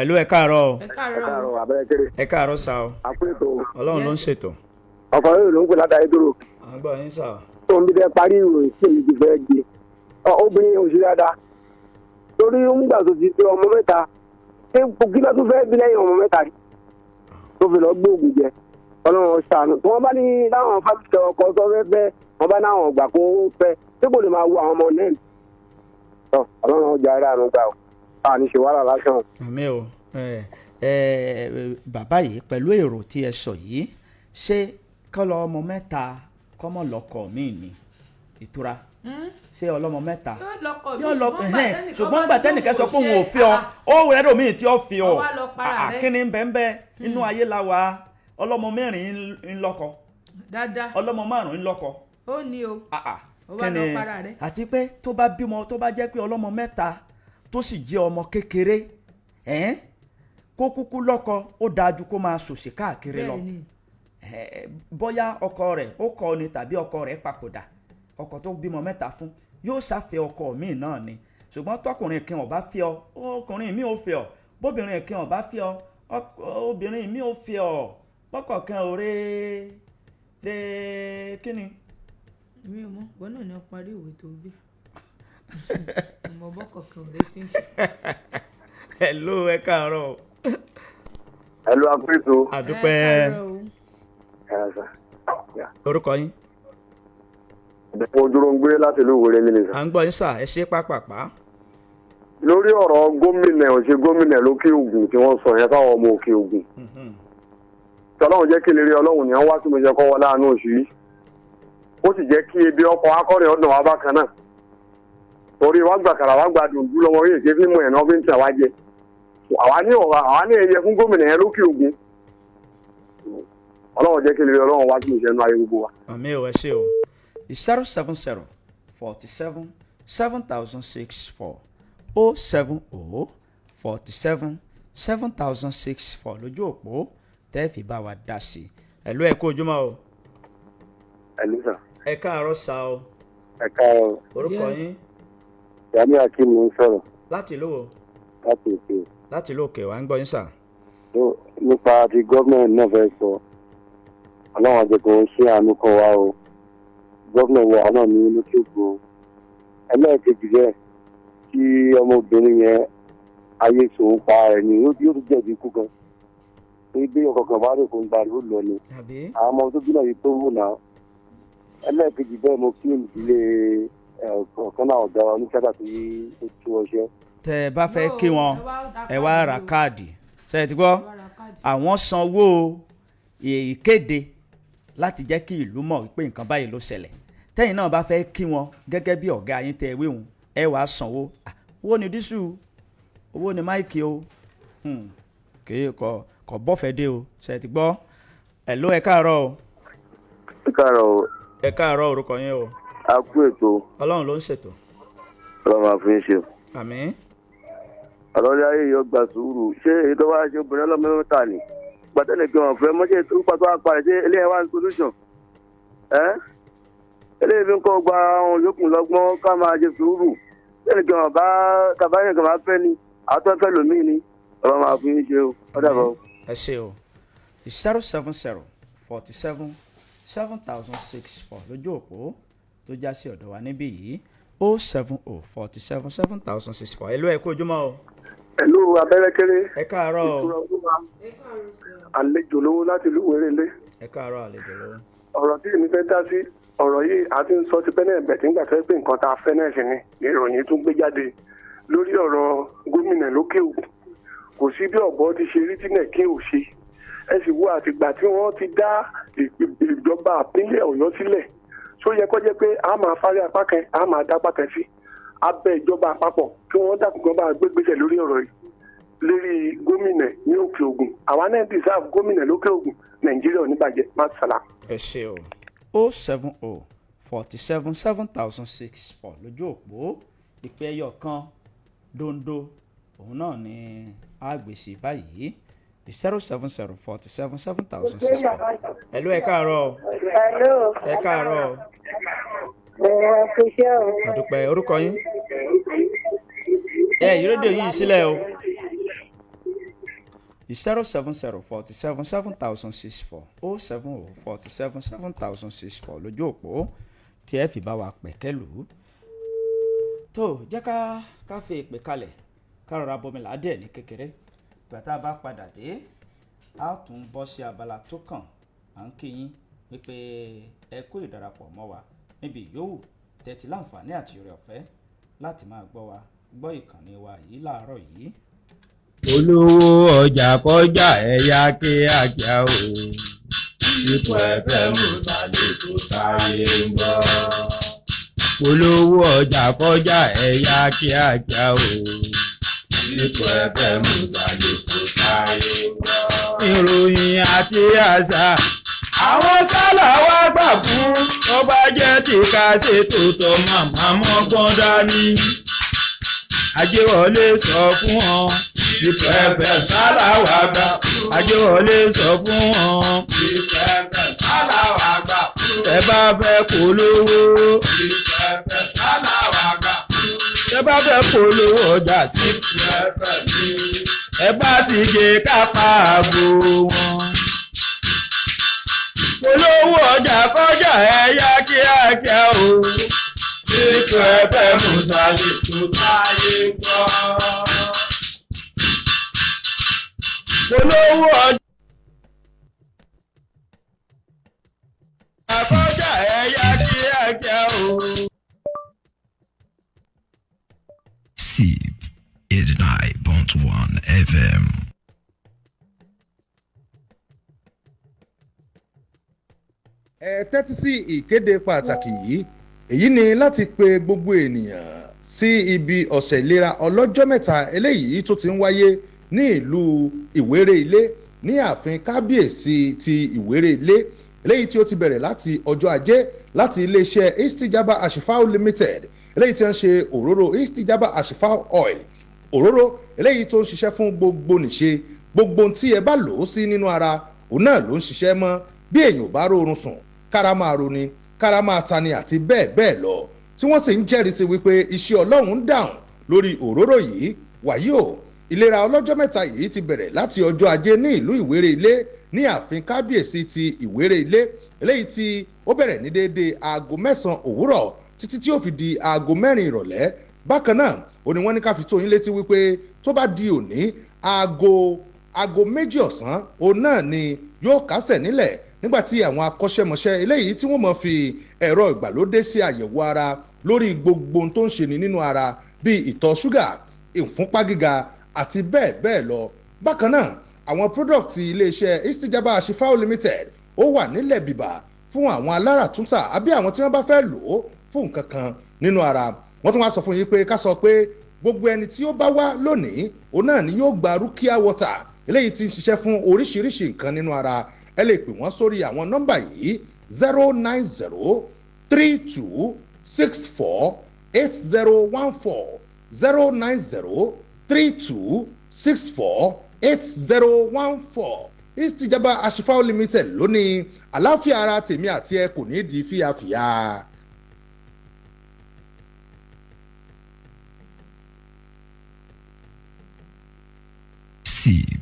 ẹ̀lú ẹ káàárọ̀ o. ẹ káàárọ̀ abẹ́rẹ́ kéré. ẹ káàárọ̀ sá o. àpéjọ ọlọ́run ló ń ṣètò. ọkọ̀ yóò ló ń pè látàrí dúró. à ń gbọ́ yín sá o. tó ń bí dẹ́ parí ìròyìn tí èmi ti fẹ́ gbé obìnrin ò sí dáadáa torí nígbà tó ti tó ọmọ mẹ́ta kí ló tún fẹ́ bí lẹ́yìn ọmọ mẹ́ta rí tó fi lọ gbé ògùn jẹ ọlọ́run ṣàánú tí wọ́n bá ní láwọn fásitì ọkọ̀ tó fẹ́ wọ́n bá náwọn ọgbà kó fẹ́ tí kò lè máa wo àwọn ọmọ náà ọlọ́run ọjà ẹ̀rọ àrùn gbà ó àní ṣe wàhálà lásán. àmì o bàbá yìí pẹ̀lú èrò tí ẹ sọ yìí ṣé kọ́lọ́ ọmọ mẹ́ta kọ́mọ lọ́kọ̀ míì ní ìtura ṣé ọlọ́mọ mẹ́ta yóò lọ ṣùgbọ́n gbà tẹ́nìkan sọ pé òun ò fi ọ ó rẹ̀ lómi tí ó fi ọ àkíní bẹ́ẹ̀ inú ayé la wà ọlọ́mọ mẹ́rin ń lọ́kọ ọlọ́mọ márùn-ún ń lọ́kọ. ó ní o kíni àti pé tó bá bímọ tó bá jẹ́ pé ọlọ́mọ mẹ́ta tó sì jẹ́ ọmọ kékeré kó kúkú lọ́kọ ó dájú kó máa ṣòṣì káàkiri lọ bóyá ọkọ rẹ̀ ó kọ ni tàbí ọkọ rẹ̀ papòdà ọkọ tó bímọ mẹ́ta fún yóò ṣàfẹ́ ọkọ míì náà ni ṣùgbọ́n tọkùnrin kí wọn bá fi ọ ọkùnrin mi ò fi ọ bóbìnrin kí wọn bá fi ọ obìnrin mi ò fi ọ bọ́kọ̀ kan ò rè kíni. mi ò mọ̀ wọn náà ni wọ́n parí ìwé tó gbé ọmọ bọ́kọ̀ kan ò rè tí ń ṣe. hello ẹ káàárọ̀. hello àpéjọ. àdúpẹ́. orúkọ yín. mo dúró ń gbé láti ìlú Ìwéré nílẹ̀. à ń gbọ́ yín sà ẹ ṣe pápápá. lórí ọ̀rọ̀ gómìnà òṣè gómìnà lókè Ògùn tí wọ́n sọ yẹn káwọn ọmọ òkè Ògùn. tí ọlọ́run jẹ́ kí lèrè ọlọ́run ni wọ́n wá sí mo jẹ́ kọ́ wọlé àánú oṣù yìí. ó sì jẹ́ kí ebi ọkọ̀ akọ́rin ọdún wa bákan náà. torí wá gbàkàrà wá gba dùndú lọ́wọ́ yìí ṣe fíìmù ẹ̀ náà fi ń tẹ̀ wá jẹ. àwa ní ẹyẹ fún gómìnà yẹn lókè Ògùn. ọlọ́run jẹ́ kí lèrè ọlọ́run wá sí mo jẹ́ nú ayé gbogbo wa. àmì ò ẹ ṣe o 070 47 7064 070 47 7064 lójú òpó tẹ́ẹ̀fì bá wa dá sí ẹ̀lú ẹ kú ojúmọ́ o. ẹ̀lú sà. ẹ káàárọ̀ sá o. ẹ káàárọ̀. orúkọ yín. Yàmí Akeem ń sọ̀rọ̀. láti ìlú wo. láti òkè. láti ìlú òkè wa ń gbọ́ yín sà. nípa ti gọ́ọ̀mẹ̀ntì náà fẹ́ sọ ọlọ́run àjẹkọ̀ ṣé àánú kan wá o gọ́ọ̀mẹ̀ntì wa náà ní lókè Ògùn ẹlẹ́ẹ̀kejì bẹ́ẹ̀ kí ọmọbìnrin yẹn ayé sòun pa ẹ̀ ní yóò tún jẹ̀bi ikú gan pé bí ọkọ̀ọ̀kan bá rè fún gbàdúrà lọ ni àwọn ọmọ tó bí náà yìí tó wù náà ẹlẹ́ẹ̀kejì bẹ́ẹ̀ mo kí ìdílé ọ̀kan náà ọ̀gá wa oníṣẹ́gbà tí ó tú ọṣẹ́. tẹ ẹ bá fẹ́ kí wọn ẹ wá ra káàdì ṣe é ti gbọ́ àwọn sanwó ìkéde láti jẹ́ kí ìlú mọ̀ wípé nǹkan báyìí ló ṣẹlẹ̀ tẹ́yìn náà bá fẹ́ kí wọn gẹ́gẹ́ bí ọ̀gá yín tẹ ewé wọn ẹ wàá sanwó owó ni dísù owó ni máìkì o kì í kọ bọ́fẹ̀ dé o ṣe ti gbọ́ ẹ ló ẹ káàárọ̀ o. ẹ káàárọ̀ o. ẹ káàárọ̀ orúkọ yín o. a kú ètò ọlọ́run ló ń ṣètò. ọlọ́run máa fi ń ṣe. àmín. ọlọ́run ayé yóò gba sùúrù ṣé èyí tó wá ṣe obìnrin ọlọ́mọ mẹ́ta ni gbàtẹ́lẹ̀ kí wọ́n fẹ́ mọ́ṣẹ́ tó pàtó àpàrẹ ṣé eléyìí wá ní solution eléyìí fi ń kọ́ gba àwọn yòókù lọ́gbọ́n ká máa ṣe sùúrù lẹ́nu kí wọ́n bá tàbáyé kan máa fẹ́ ni àtọ́fẹ́ lòmíì ni ọlọ́run máa fi ń ṣe o ọ̀dàbọ̀. ẹ ṣe o 070-47-7064 lójú òpó tó já sí ọ̀dọ̀ wa níbí yìí 070-47-7064 ẹ̀lú ẹ̀ kú ojúmọ́ o. ẹ̀lú abẹ́rẹ́ kéré. ẹ káàárọ̀ o. àlejò lówó láti ìlú Wérélé. ẹ káàárọ̀ àlejò lówó. ọ̀rọ̀ tí èmi fẹ́ dá sí ọ̀rọ̀ yìí àti ń sọ ti bẹ́ẹ̀ bẹ̀ tí ń gbà fẹ́ pé nǹkan tá a fẹ́ náà ṣe ni ìròyìn tún gbé jáde lórí ọ̀rọ̀ gómìnà lókè òkun kò sí bí ọ̀bọ ti ṣe rí tí nàìjíríà ò ṣe ẹ sì wo àtìgbà tí wọ́n ti dá ìjọba ìpínlẹ̀ Ọ̀yọ́ sílẹ̀ tó yẹ kó jẹ́ pé a máa fárí apá kan a máa dá apá kan sí abẹ́ ìjọba àpapọ̀ kí wọ́n dákun bá gbégbèsè lórí ọ̀rọ̀ yìí lérí gómìnà ní òkè ògùn àwa náà deserve gómìnà lókè ògùn nàìjíríà ò ní bàjẹ́ masala. ẹ ṣe o 070-47-7064 lójú òpó ìpè ẹyọ kan dondo òun náà ni àgbèsè báyìí 070-47-7064. ẹ̀lú ẹ káàárọ̀. ẹ káàárọ̀. àdùpẹ́ orúkọ yín. ìrédè yìí sílẹ̀ o. 070-47-7064 070-47-7064 lójú òpó tí ẹ fi bá wa pẹ̀kẹ́lù. tó jẹ́ ká fi ìpè kalẹ̀ ká rọra bomi ládẹ̀ ní kékeré ìgbà tá a bá padà dé a tún bọ́ sí abala tó kàn à ń kí yín wípé ẹ kú ìdarapọ̀ mọ́ wa níbi yòówù tẹ́tí láǹfààní àti oore ọ̀fẹ́ láti máa gbọ́ wa gbọ́ ìkànnì wa yìí láàárọ̀ yìí. olówó ọjà kọjá ẹ̀yà kíákíá o ipò ẹ̀fẹ̀ mùsàlẹ̀ tó sáré ń bọ̀. olówó ọjà kọjá ẹ̀yà kíákíá o ipò ẹ̀fẹ̀ mùsàlẹ̀ tó sáré ń bọ̀. ìròyìn àti àṣà àwọn sálà wá gbà fún tó bá jẹ́ tí ká ṣètò tó màmá mọ́gbọ́n dání. Ajéwọlé sọ fún wọn ìpẹ́pẹ́ sálà wá gbà. Ajéwọlé sọ fún wọn ìpẹ́pẹ́ sálà wá gbà. Tẹ́ bá fẹ́ polówó ìpẹ́pẹ́ sálà wá gbà. Tẹ́ bá fẹ́ polówó ọjà sí ìpẹ́pẹ́ sí. Ẹ bá sì gé kápá àgbo wọn. Polówó ọjà kọjá ẹ̀yà kíákíá o. Ètò ẹ̀fẹ̀ mùsàlẹ̀ tó táyé gbọ́. Polówó ọjà kọjá ẹ̀yà kíákíá o. SIP 89.1 FM. ẹ tẹ́tí sí ìkéde pàtàkì yìí èyí ni láti pe gbogbo ènìyàn sí ibi ọ̀sẹ̀ ìlera ọlọ́jọ́ mẹ́ta eléyìí tó ti ń wáyé ní ìlú ìwéré ilé ní ààfin kábíyèsí ti ìwéré ilé eléyìí tí ó ti bẹ̀rẹ̀ láti ọjọ́ ajé láti iléeṣẹ́ Istijaba Ashifao Limited eléyìí tí wọ́n ṣe òróró Istijaba Ashifao oil òróró eléyìí tó ń ṣiṣẹ́ fún gbogbo nìṣe gbogbo tí ẹ bá lò ó sí nínú ara òun náà ló ń ṣiṣẹ́ mọ́ bí èèyàn ò bá rórun sùn kára máa roni kára máa tani àti bẹ́ẹ̀ bẹ́ẹ̀ lọ tí wọ́n sì ń jẹ́rìí sí wípé iṣẹ́ Ọlọ́run ń dáhùn lórí òróró yìí wàyí o ìlera ọlọ́jọ́ mẹ́ta yìí ti bẹ̀rẹ̀ láti ọjọ́ ajé ní ìlú ìwéré ilé ní ààfin kábíyèsí ti ìwéré ilé eléyìí tí ó bẹ̀rẹ̀ ní déédéé aago 9 òwúrọ̀ títí tí ó fi di aago 4 ìrọ̀lẹ́ bákan náà ó ní wọ́n ní ká fi tó yín létí wípé tó bá di òní aago 2 ọ̀sán òun náà ni yóò kásẹ̀ nílẹ̀ nígbàtí àwọn akọ́ṣẹ́mọṣẹ́ eléyìí tí wọ́n mọ̀ fi ẹ̀rọ ìgbàlódé sí àyẹ̀wò ara lórí gbogbo ohun tó ń ṣe ní nínú ara bíi ìtọ̀ ṣúgà ìfúnpá gíga àti bẹ́ẹ̀ bẹ́ẹ̀ lọ. bákan náà àwọn product iléeṣẹ́ Istijaba Ashifao Limited ó wà nílẹ̀ bìbà fún àwọn aláràtúntà àbí àwọn tí wọ́n bá fẹ́ lò ó fún nǹkan kan nínú ara. wọ́n tún wá sọ fún yín pé ká sọ pé gbogbo ẹni tí ó bá wá lónìí òun náà ni yóò gba rúkìá water eléyìí tí ń ṣiṣẹ́ fún oríṣiríṣi nǹkan nínú ara. ẹ lè pè wọ́n sórí àwọn nọ́mbà yìí 09032 09032648014 09032648014 Istijaba Ashifao Limited lónìí àlàáfíà ara tèmi àti ẹ kò ní di fíafíà. SIB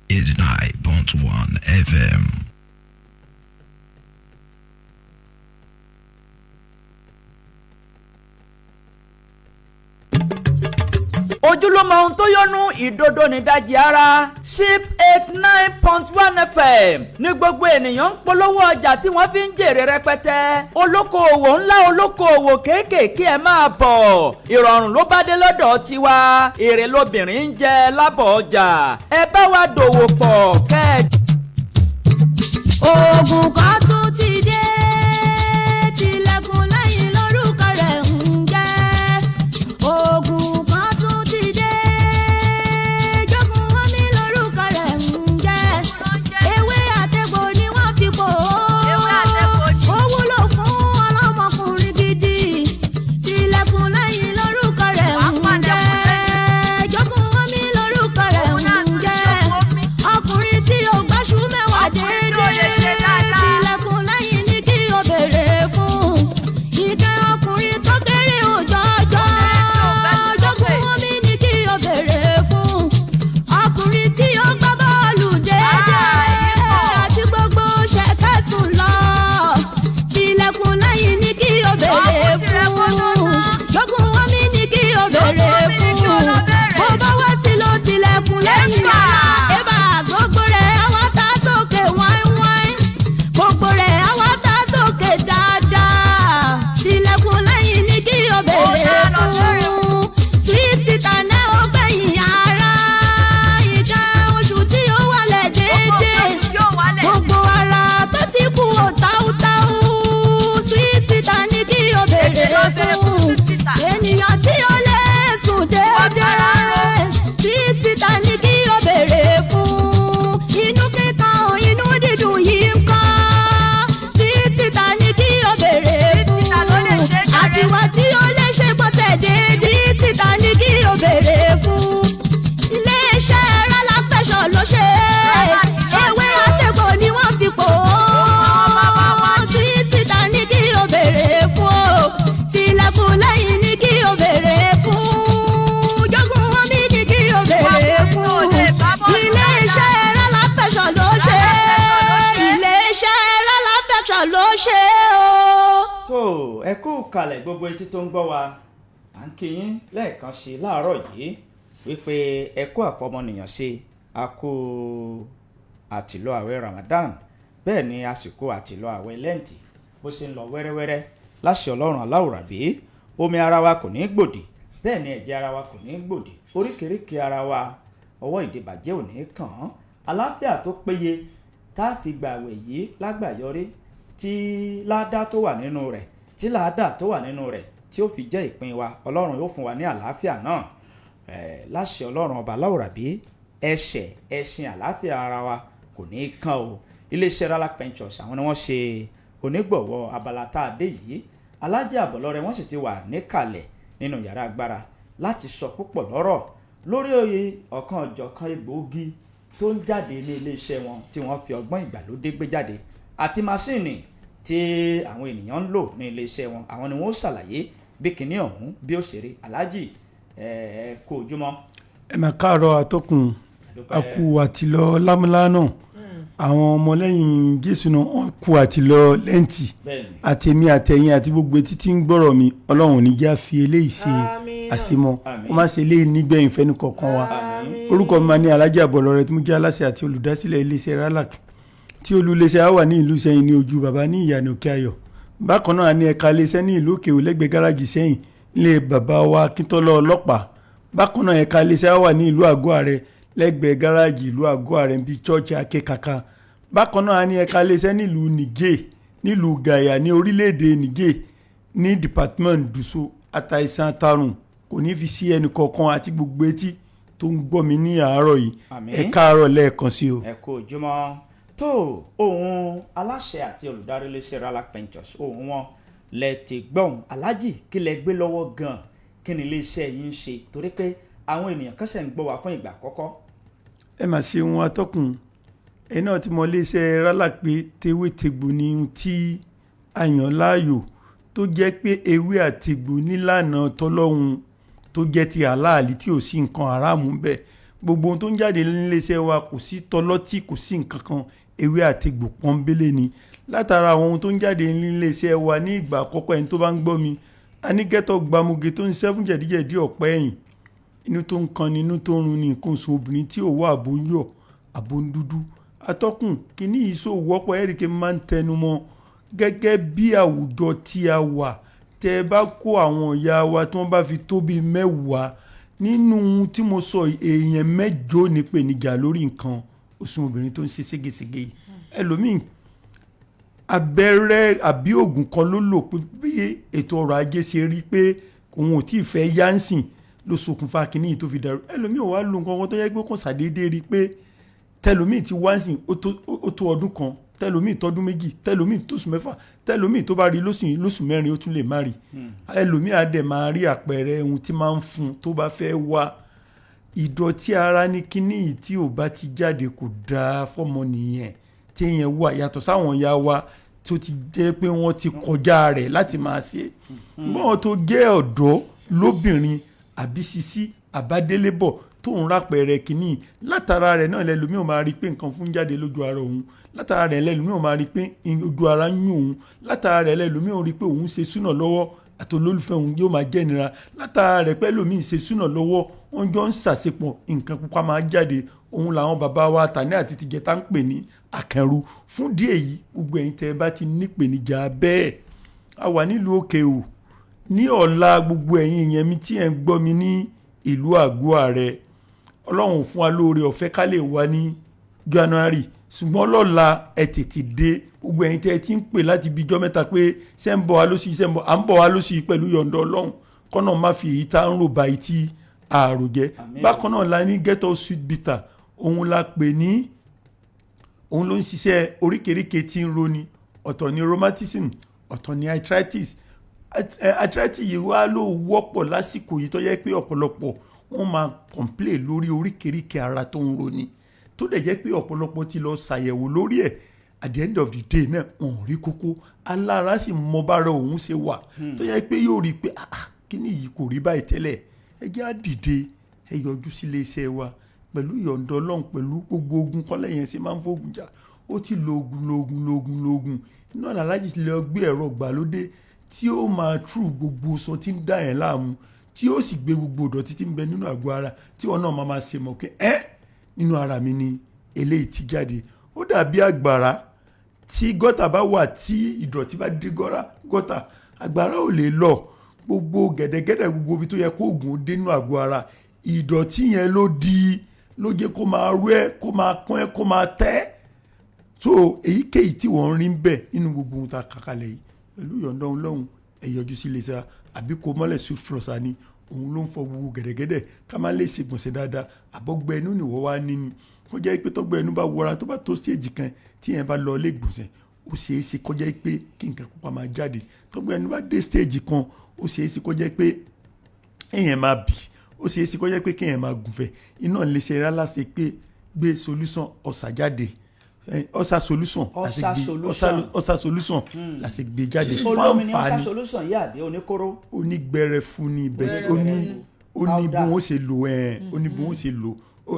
89.1 FM. ojúlówó ohun tó yọnu ìdodo nídajì ara SIB 89.1 FM ní gbogbo ènìyàn ń polówó ọjà tí wọ́n fi ń jèrè rẹpẹtẹ olókoòwò ńlá olókoòwò kéékèèké ẹ máa bọ̀ ìrọ̀rùn ló bá dé lọ́dọ̀ tiwa èrè lobìnrin ń jẹ lábọ̀ ọjà ẹ bá wa dòwò pọ̀ kẹ́. oògùn kan tún ti dé tilẹ̀kùn lẹ́yìn lórúkọ rẹ̀ ń jẹ́ oògùn kan tún ti dé jọ́kùn wọn ní lórúkọ rẹ̀ ń jẹ́ ewé àtẹ̀gbò ni wọ́n fi pò ó wúlò fún ọlọ́mọkùnrin gidi tilẹ̀kùn lẹ́yìn lórúkọ rẹ̀ ń jẹ́ jọ́kùn wọn ní lórúkọ rẹ̀ ń jẹ́ ọkùnrin tí ó gbáṣú mẹ́wàá déédéé tilẹ̀kùn lẹ́yìn ní kí o béèrè fún ìkẹ́ ọkùnrin tó kéré òjọ́jọ́ jọ́kùn omi ní kí o béèrè fún ọkùnrin tí ó gbá bọ́ọ̀lù déédéé àti gbogbo ṣẹ̀kẹ́sùn lọ tilẹ̀kùn lẹ́yìn ní kí o béèrè fún jọ́kùn omi ní kí o béèrè fún bó bá wá ti lo tilẹ̀kùn lẹ́yìn ẹ̀bà gbogbo rẹ̀ àwọn tá sókè wáíwáí gbogbo rẹ̀ àwọn tá sókè dáadáa tilẹ̀kùn lẹ́yìn ní kí o béèrè fún twitter náà ó gbẹ̀yìn ara ìka oṣù tí ó wálẹ̀ déédéé gbogbo ara tó ti kú ò táútáú twitter ní kí o béèrè fún ènìyàn tí ó lè sùn déédéé twitter ní kí o béèrè fún inú kíkan inú dídùn yìí ń kọ́ twitter ní kí o béèrè fún àtiwá tí ó lè ṣe pọ̀sẹ̀ déédéé twitter ní kí o béèrè fún iléeṣẹ́ rálá fẹ̀sọ̀ ló ṣe ewé àtẹ̀gbò ni wọ́n fi pò ó twitter ní kí o béèrè fún tilẹ̀kùn lẹ́yìn ní kí o béèrè fún jọ́gùn omi ní kí o béèrè fún iléeṣẹ́ rálá fẹ̀sọ̀ ló ṣe iléeṣẹ́ rálá fẹ̀sọ̀ ló ṣe o. tó ẹ kú kalẹ̀ gbogbo etí tó ń gbọ́ wa à ń kí yín lẹ́ẹ̀kan sí i láàárọ̀ yìí wípé ẹ kú àfọmọnìyàn ṣe a kú àtìlọ àwẹ̀ Ramadan bẹ́ẹ̀ ni àsìkò àtìlọ àwẹ̀ lẹ́ǹtì bó ṣe ń lọ wẹ́rẹ́wẹ́rẹ́ láṣẹ Ọlọ́run aláwùrábí omi ara wa kò ní gbòdì bẹ́ẹ̀ ni ẹ̀jẹ̀ ara wa kò ní gbòdì oríkèéríkèé ara wa ọwọ́ ìdìbàjẹ́ ò ní kàn án àlàáfíà tó péye tá a fi gbà àwẹ̀ yìí lágbàyọrí tí ládá tó wà nínú rẹ̀ tí ládá tó wà nínú rẹ̀ tí ó fi jẹ́ ìpín wa Ọlọ́run yóò fún wa ní àlàáfíà náà láṣẹ Ọlọ́run ọba aláwùrábí ẹṣin àlàáfíà ara wa kò ní í kàn o iléeṣẹ́ Rala Ventures àwọn ni wọ́n ṣe onígbọ̀wọ́ abala tá a dé yìí Aláàjì Àbọ̀lọ́rẹ́ wọ́n sì ti wà níkàlẹ̀ nínú yàrá agbára láti sọ púpọ̀ lọ́rọ̀ lórí òye ọ̀kan ọ̀jọ̀kan egbòogi tó ń jáde ní iléeṣẹ́ wọn tí wọ́n fi ọgbọ́n ìgbàlódé gbé jáde àti máṣíìnì tí àwọn ènìyàn ń lò ní iléeṣẹ́ wọn àwọn ni wọ́n ṣàlàyé bí kinní ọ̀hún bí ó ṣe rí Aláàjì kú ojúmọ́. ẹ máa káàárọ̀ atọ́kùn akú àtìlọ lámúlánà àwọn ọmọlẹ́yìn Jésù náà wọ́n kú àtìlọ lẹ́ǹtì àtẹ̀mí àtẹ̀yìn àti gbogbo etí tí ń gbọ́rọ̀ mi Ọlọ́run ní já fi eléyìí ṣe àsìmọ́ kó má ṣe eléyìí nígbẹ̀yìn fẹ́ni kọ̀ọ̀kan wa orúkọ mi máa ní Aláàjì Àbọ̀lọ́rẹ́ tí mo jẹ́ aláṣẹ àti olùdásílẹ̀ iléeṣẹ́ Ralac tí olúléeṣẹ́ á wà ní ìlú Ṣẹ́yìn ní ojú bàbá ní ìyànà Òkè Ayọ̀ bákan náà ní ẹ̀ka iléeṣẹ́ ní ìlú Òkè lẹ́gbẹ̀ẹ́ gáràjì Ṣẹ́yìn ilé bàbá wa Akíntọ́lá ọlọ́pàá bákan náà ẹ̀ka iléeṣẹ́ á wà ní ìlú Àgọ́ Àrẹ lẹ́gbẹ̀ẹ́ gáràjì ìlú Àgọ́ Àrẹ bíi chọ́ọ̀chì Akékaka bákan náà ní ẹ̀ka iléeṣẹ́ nílùú Niger nílùú Gaya ní orílẹ̀-èdè Niger ní department Duso àtàìsàn àtàrùn kò ní fi sí ẹnì kọ̀ọ̀kan àti gbogbo etí tó ń gbọ́ mi ní àárọ̀ yìí ẹ káàárọ̀ lẹ́ẹ̀kan sí o. ẹ kú ojúmọ́ tó ohun aláṣẹ àti olùdarí iléeṣẹ́ Rala Ventures ohun wọn lẹ ti gbọ́n aláàjì kí lẹ gbé lọ́wọ́ gan-an kí ni iléeṣẹ́ yìí ń ṣe torí pé àwọn ènìyàn kan ṣe ń gbọ́ wá fún ìgbà àkọ́kọ́. ẹ mà ṣe wọn atọ́kùn ẹ náà ti mọ iléeṣẹ́ rálà pé tewétegbò ni ohun tí a yàn láàyò tó jẹ́ pé ewé àtegbò nílànà tọlọ́hun tó jẹ́ ti àláàlí tí ò sí nǹkan aráàmù ń bẹ gbogbo ohun tó ń jáde níléeṣẹ́ wa kò sí tọlọ́tì kò sí nǹkan kan ewé àtegbò pọ́nbélé ni látara àwọn ohun tó ń jáde níléeṣẹ́ wa ní ìgbà àkọ́kọ́ ẹni tó bá ń gbọ́ mi a ní gẹ́tọ̀ gbamuge tó ń ṣiṣẹ́ fún jẹ̀díjẹ̀dí ọ̀pẹ́ ẹ̀yìn inú tó ń kan ni inú tó ń run ni nǹkan oṣù obìnrin tí ò wá àbò ń yọ̀ àbò ń dúdú atọ́kùn kìíní yìí sọ wọ́pọ̀ ẹ̀ríkẹ́ máa ń tẹnu mọ́ gẹ́gẹ́ bí àwùjọ tí a wà tẹ́ ẹ bá kó àwọn ìyá wa tí wọ́n bá fi tó bíi 10 nínú tí mo sọ èèyàn 8 nípèníjà lórí nǹkan oṣù obìnrin tó ń ṣe ségesège yìí ẹlòmíì abẹ́rẹ́ àbí oògùn kan ló lò pé bí ètò ọrọ̀ ajé ṣe rí pé òun ò tí ì fẹ́ yánsìn ló ṣokùnfà kínní yìí tó fi dàrú ẹlòmíì ò wá lo nǹkan kan tó yẹ pé kò ṣàdédé rí pé tẹlòmíì ti wánsìn ó tó ọdún kan tẹlòmíì tọdún 2 tẹlòmíì tóṣù 6 tẹlòmíì tó bá rí lóṣù 4 ó tún lè má rí ẹlòmíì á dẹ̀ máa rí àpẹẹrẹ ohun tí máa ń fún tó bá fẹ́ wá ìdọ̀tí ara ní kínní yìí tí ò bá ti jáde kò dáa fọ́mọ nìyẹn tí yẹn wà yàtọ̀ sáwọn ìyá wa tó ti jẹ́ pé wọ́n ti kọjá rẹ̀ láti máa ṣe bọ́n tó jẹ́ ọ̀dọ́ lóbìnrin àbí sisi àbádélébọ̀ tó ń rápẹ̀rẹ̀ kínní látara rẹ̀ náà lẹ́lòmíì ò máa rí pé nǹkan fún jáde lójú ara òun látara rẹ̀ lẹ́lòmíì ò máa rí pé ojú ara ń yún òun látara rẹ̀ lẹ́lòmíì ò rí pé òun ṣe súnà lọ́wọ́ àti olólùfẹ́ òun yóò máa jẹ́ ìnira látara rẹ̀ pé lòmíì ṣe súnà lọ́wọ́ wọ́n jọ ń ṣàṣepọ̀ nǹkan pupa máa jáde òun làwọn bàbá wa tàní àti tìjẹta ń pè ní àkànrú fún díẹ̀ yìí gbogbo ẹ̀yin tẹ́ ẹ bá ti nípèníjà bẹ́ẹ̀ a wà nílùú òkè o ní ọ̀la gbogbo ẹ̀yin ìyẹn mi tí ẹ̀ ń gbọ́ mi ní ìlú àgọ́ ààrẹ ọlọ́run fún wa lóore ọ̀fẹ́ ká lè wá ní January ṣùgbọ́n lọ́la ẹ tètè dé gbogbo ẹ̀yin tẹ́ ẹ ti ń pè láti bí ijọ́ mẹ́ta pé ṣé ń bọ̀ wá lóṣì à ń bọ̀ wá lóṣì pẹ̀lú yọ̀ǹda ọlọ́run kọ́nà má fi èyí tá ń rò báyìí tí àrò jẹ́ bákan náà la ní get us sweet bitter òun la pè ní òun ló ń ṣiṣẹ́ oríkèéríkèé tí ń roni ọ̀tọ̀ ní rheumatism ọ̀tọ̀ ní arthritis arthritis yìí wá ló wọ́pọ̀ lásìkò yìí tó yẹ pé ọ̀pọ̀lọpọ̀ wọ́n máa complain lórí oríkèéríkèé ara tó ń roni tó dẹ̀ jẹ́ pé ọ̀pọ̀lọpọ̀ ti lọ ṣàyẹ̀wò lórí ẹ̀ at the end of the day náà wọn ò rí kókó alára sì mọ bára òun ṣe wà tó yẹ pé yóò rí i pé kíní yìí kò rí báyìí tẹ́lẹ̀ ẹ jẹ́ á dìde ẹ yọjú sí iléeṣẹ́ wa pẹ̀lú ìyọ̀ǹda Ọlọ́run pẹ̀lú gbogbo ogun kọ́lẹ̀ yẹn ṣe máa ń fógun jà ó ti lo ogun iná aláàjì ti lọ gbé ẹ̀rọ gbàlódé tí ó máa tú gbogbo sọ tí ń dá yẹn láàmú tí ó sì gbé gbogbo ìdọ̀tí tí ń bẹ nínú àgọ́ ara tí wọn náà máa ṣe mọ̀ pé nínú ara mi ni eléyìí ti jáde ó dàbí àgbàrá tí gọ́tà bá wà tí ìdọ̀tí bá dé gọ́tà àgbàrá ò lè lọ gbogbo gẹ̀dẹ̀gẹ̀dẹ̀ gbogbo ibi tó yẹ kó oògùn dé nínú àgọ́ ara ìdọ̀tí yẹn ló jẹ́ kó máa rú ẹ kó máa pọ́n ẹ kó máa tẹ́ so èyíkéyìí tí wọ́n rí ń bẹ̀ nínú gbogbo ohun tá a kàkálẹ̀ yìí pẹ̀lú ìyọ̀ǹda Ọlọ́run ẹ yọjú sí iléeṣẹ́ àbí kó mọ́lẹ̀ sí flọ́sà ni òun ló ń fọ gbogbo gẹ̀dẹ̀gẹ̀dẹ̀ ká má lè ṣègbọ̀nsẹ̀ dáadáa àbọ̀gbẹ́ inú nìwọ́ wá níní kó jẹ́ pé tọ́gbẹ́ inú bá wọra tó bá tó stage kan tí yẹn bá lọ ilé ìgbọ̀nsẹ̀ ó ṣeé ṣe kó jẹ́ pé kí nǹkan pupa máa jáde tọ́gbẹ́ inú bá dé stage kan ó ṣeé ṣe kó jẹ́ pé èèyàn máa bì ó ṣeé ṣe kó jẹ́ pé kéèyàn máa gùnfẹ̀ iná lè ṣe rárá ṣe pé gbé solution ọ̀sà jáde ọ̀sà solution la ṣe gbé jáde olómi ni ọ̀sà solution yìí àbí oníkóró. onígbẹrẹ fún ni bẹ́ẹ̀ ó ní bí wọ́n ṣe lò ó ní bí wọ́n ṣe lò